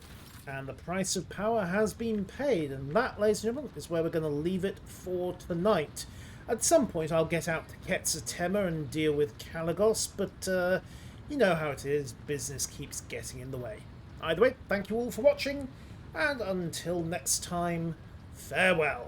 the price of power has been paid, and that, ladies and gentlemen, is where we're going to leave it for tonight. At some point, I'll get out to Quetzaltema and deal with Kalagos, but you know how it is, business keeps getting in the way. Either way, thank you all for watching, and until next time, farewell.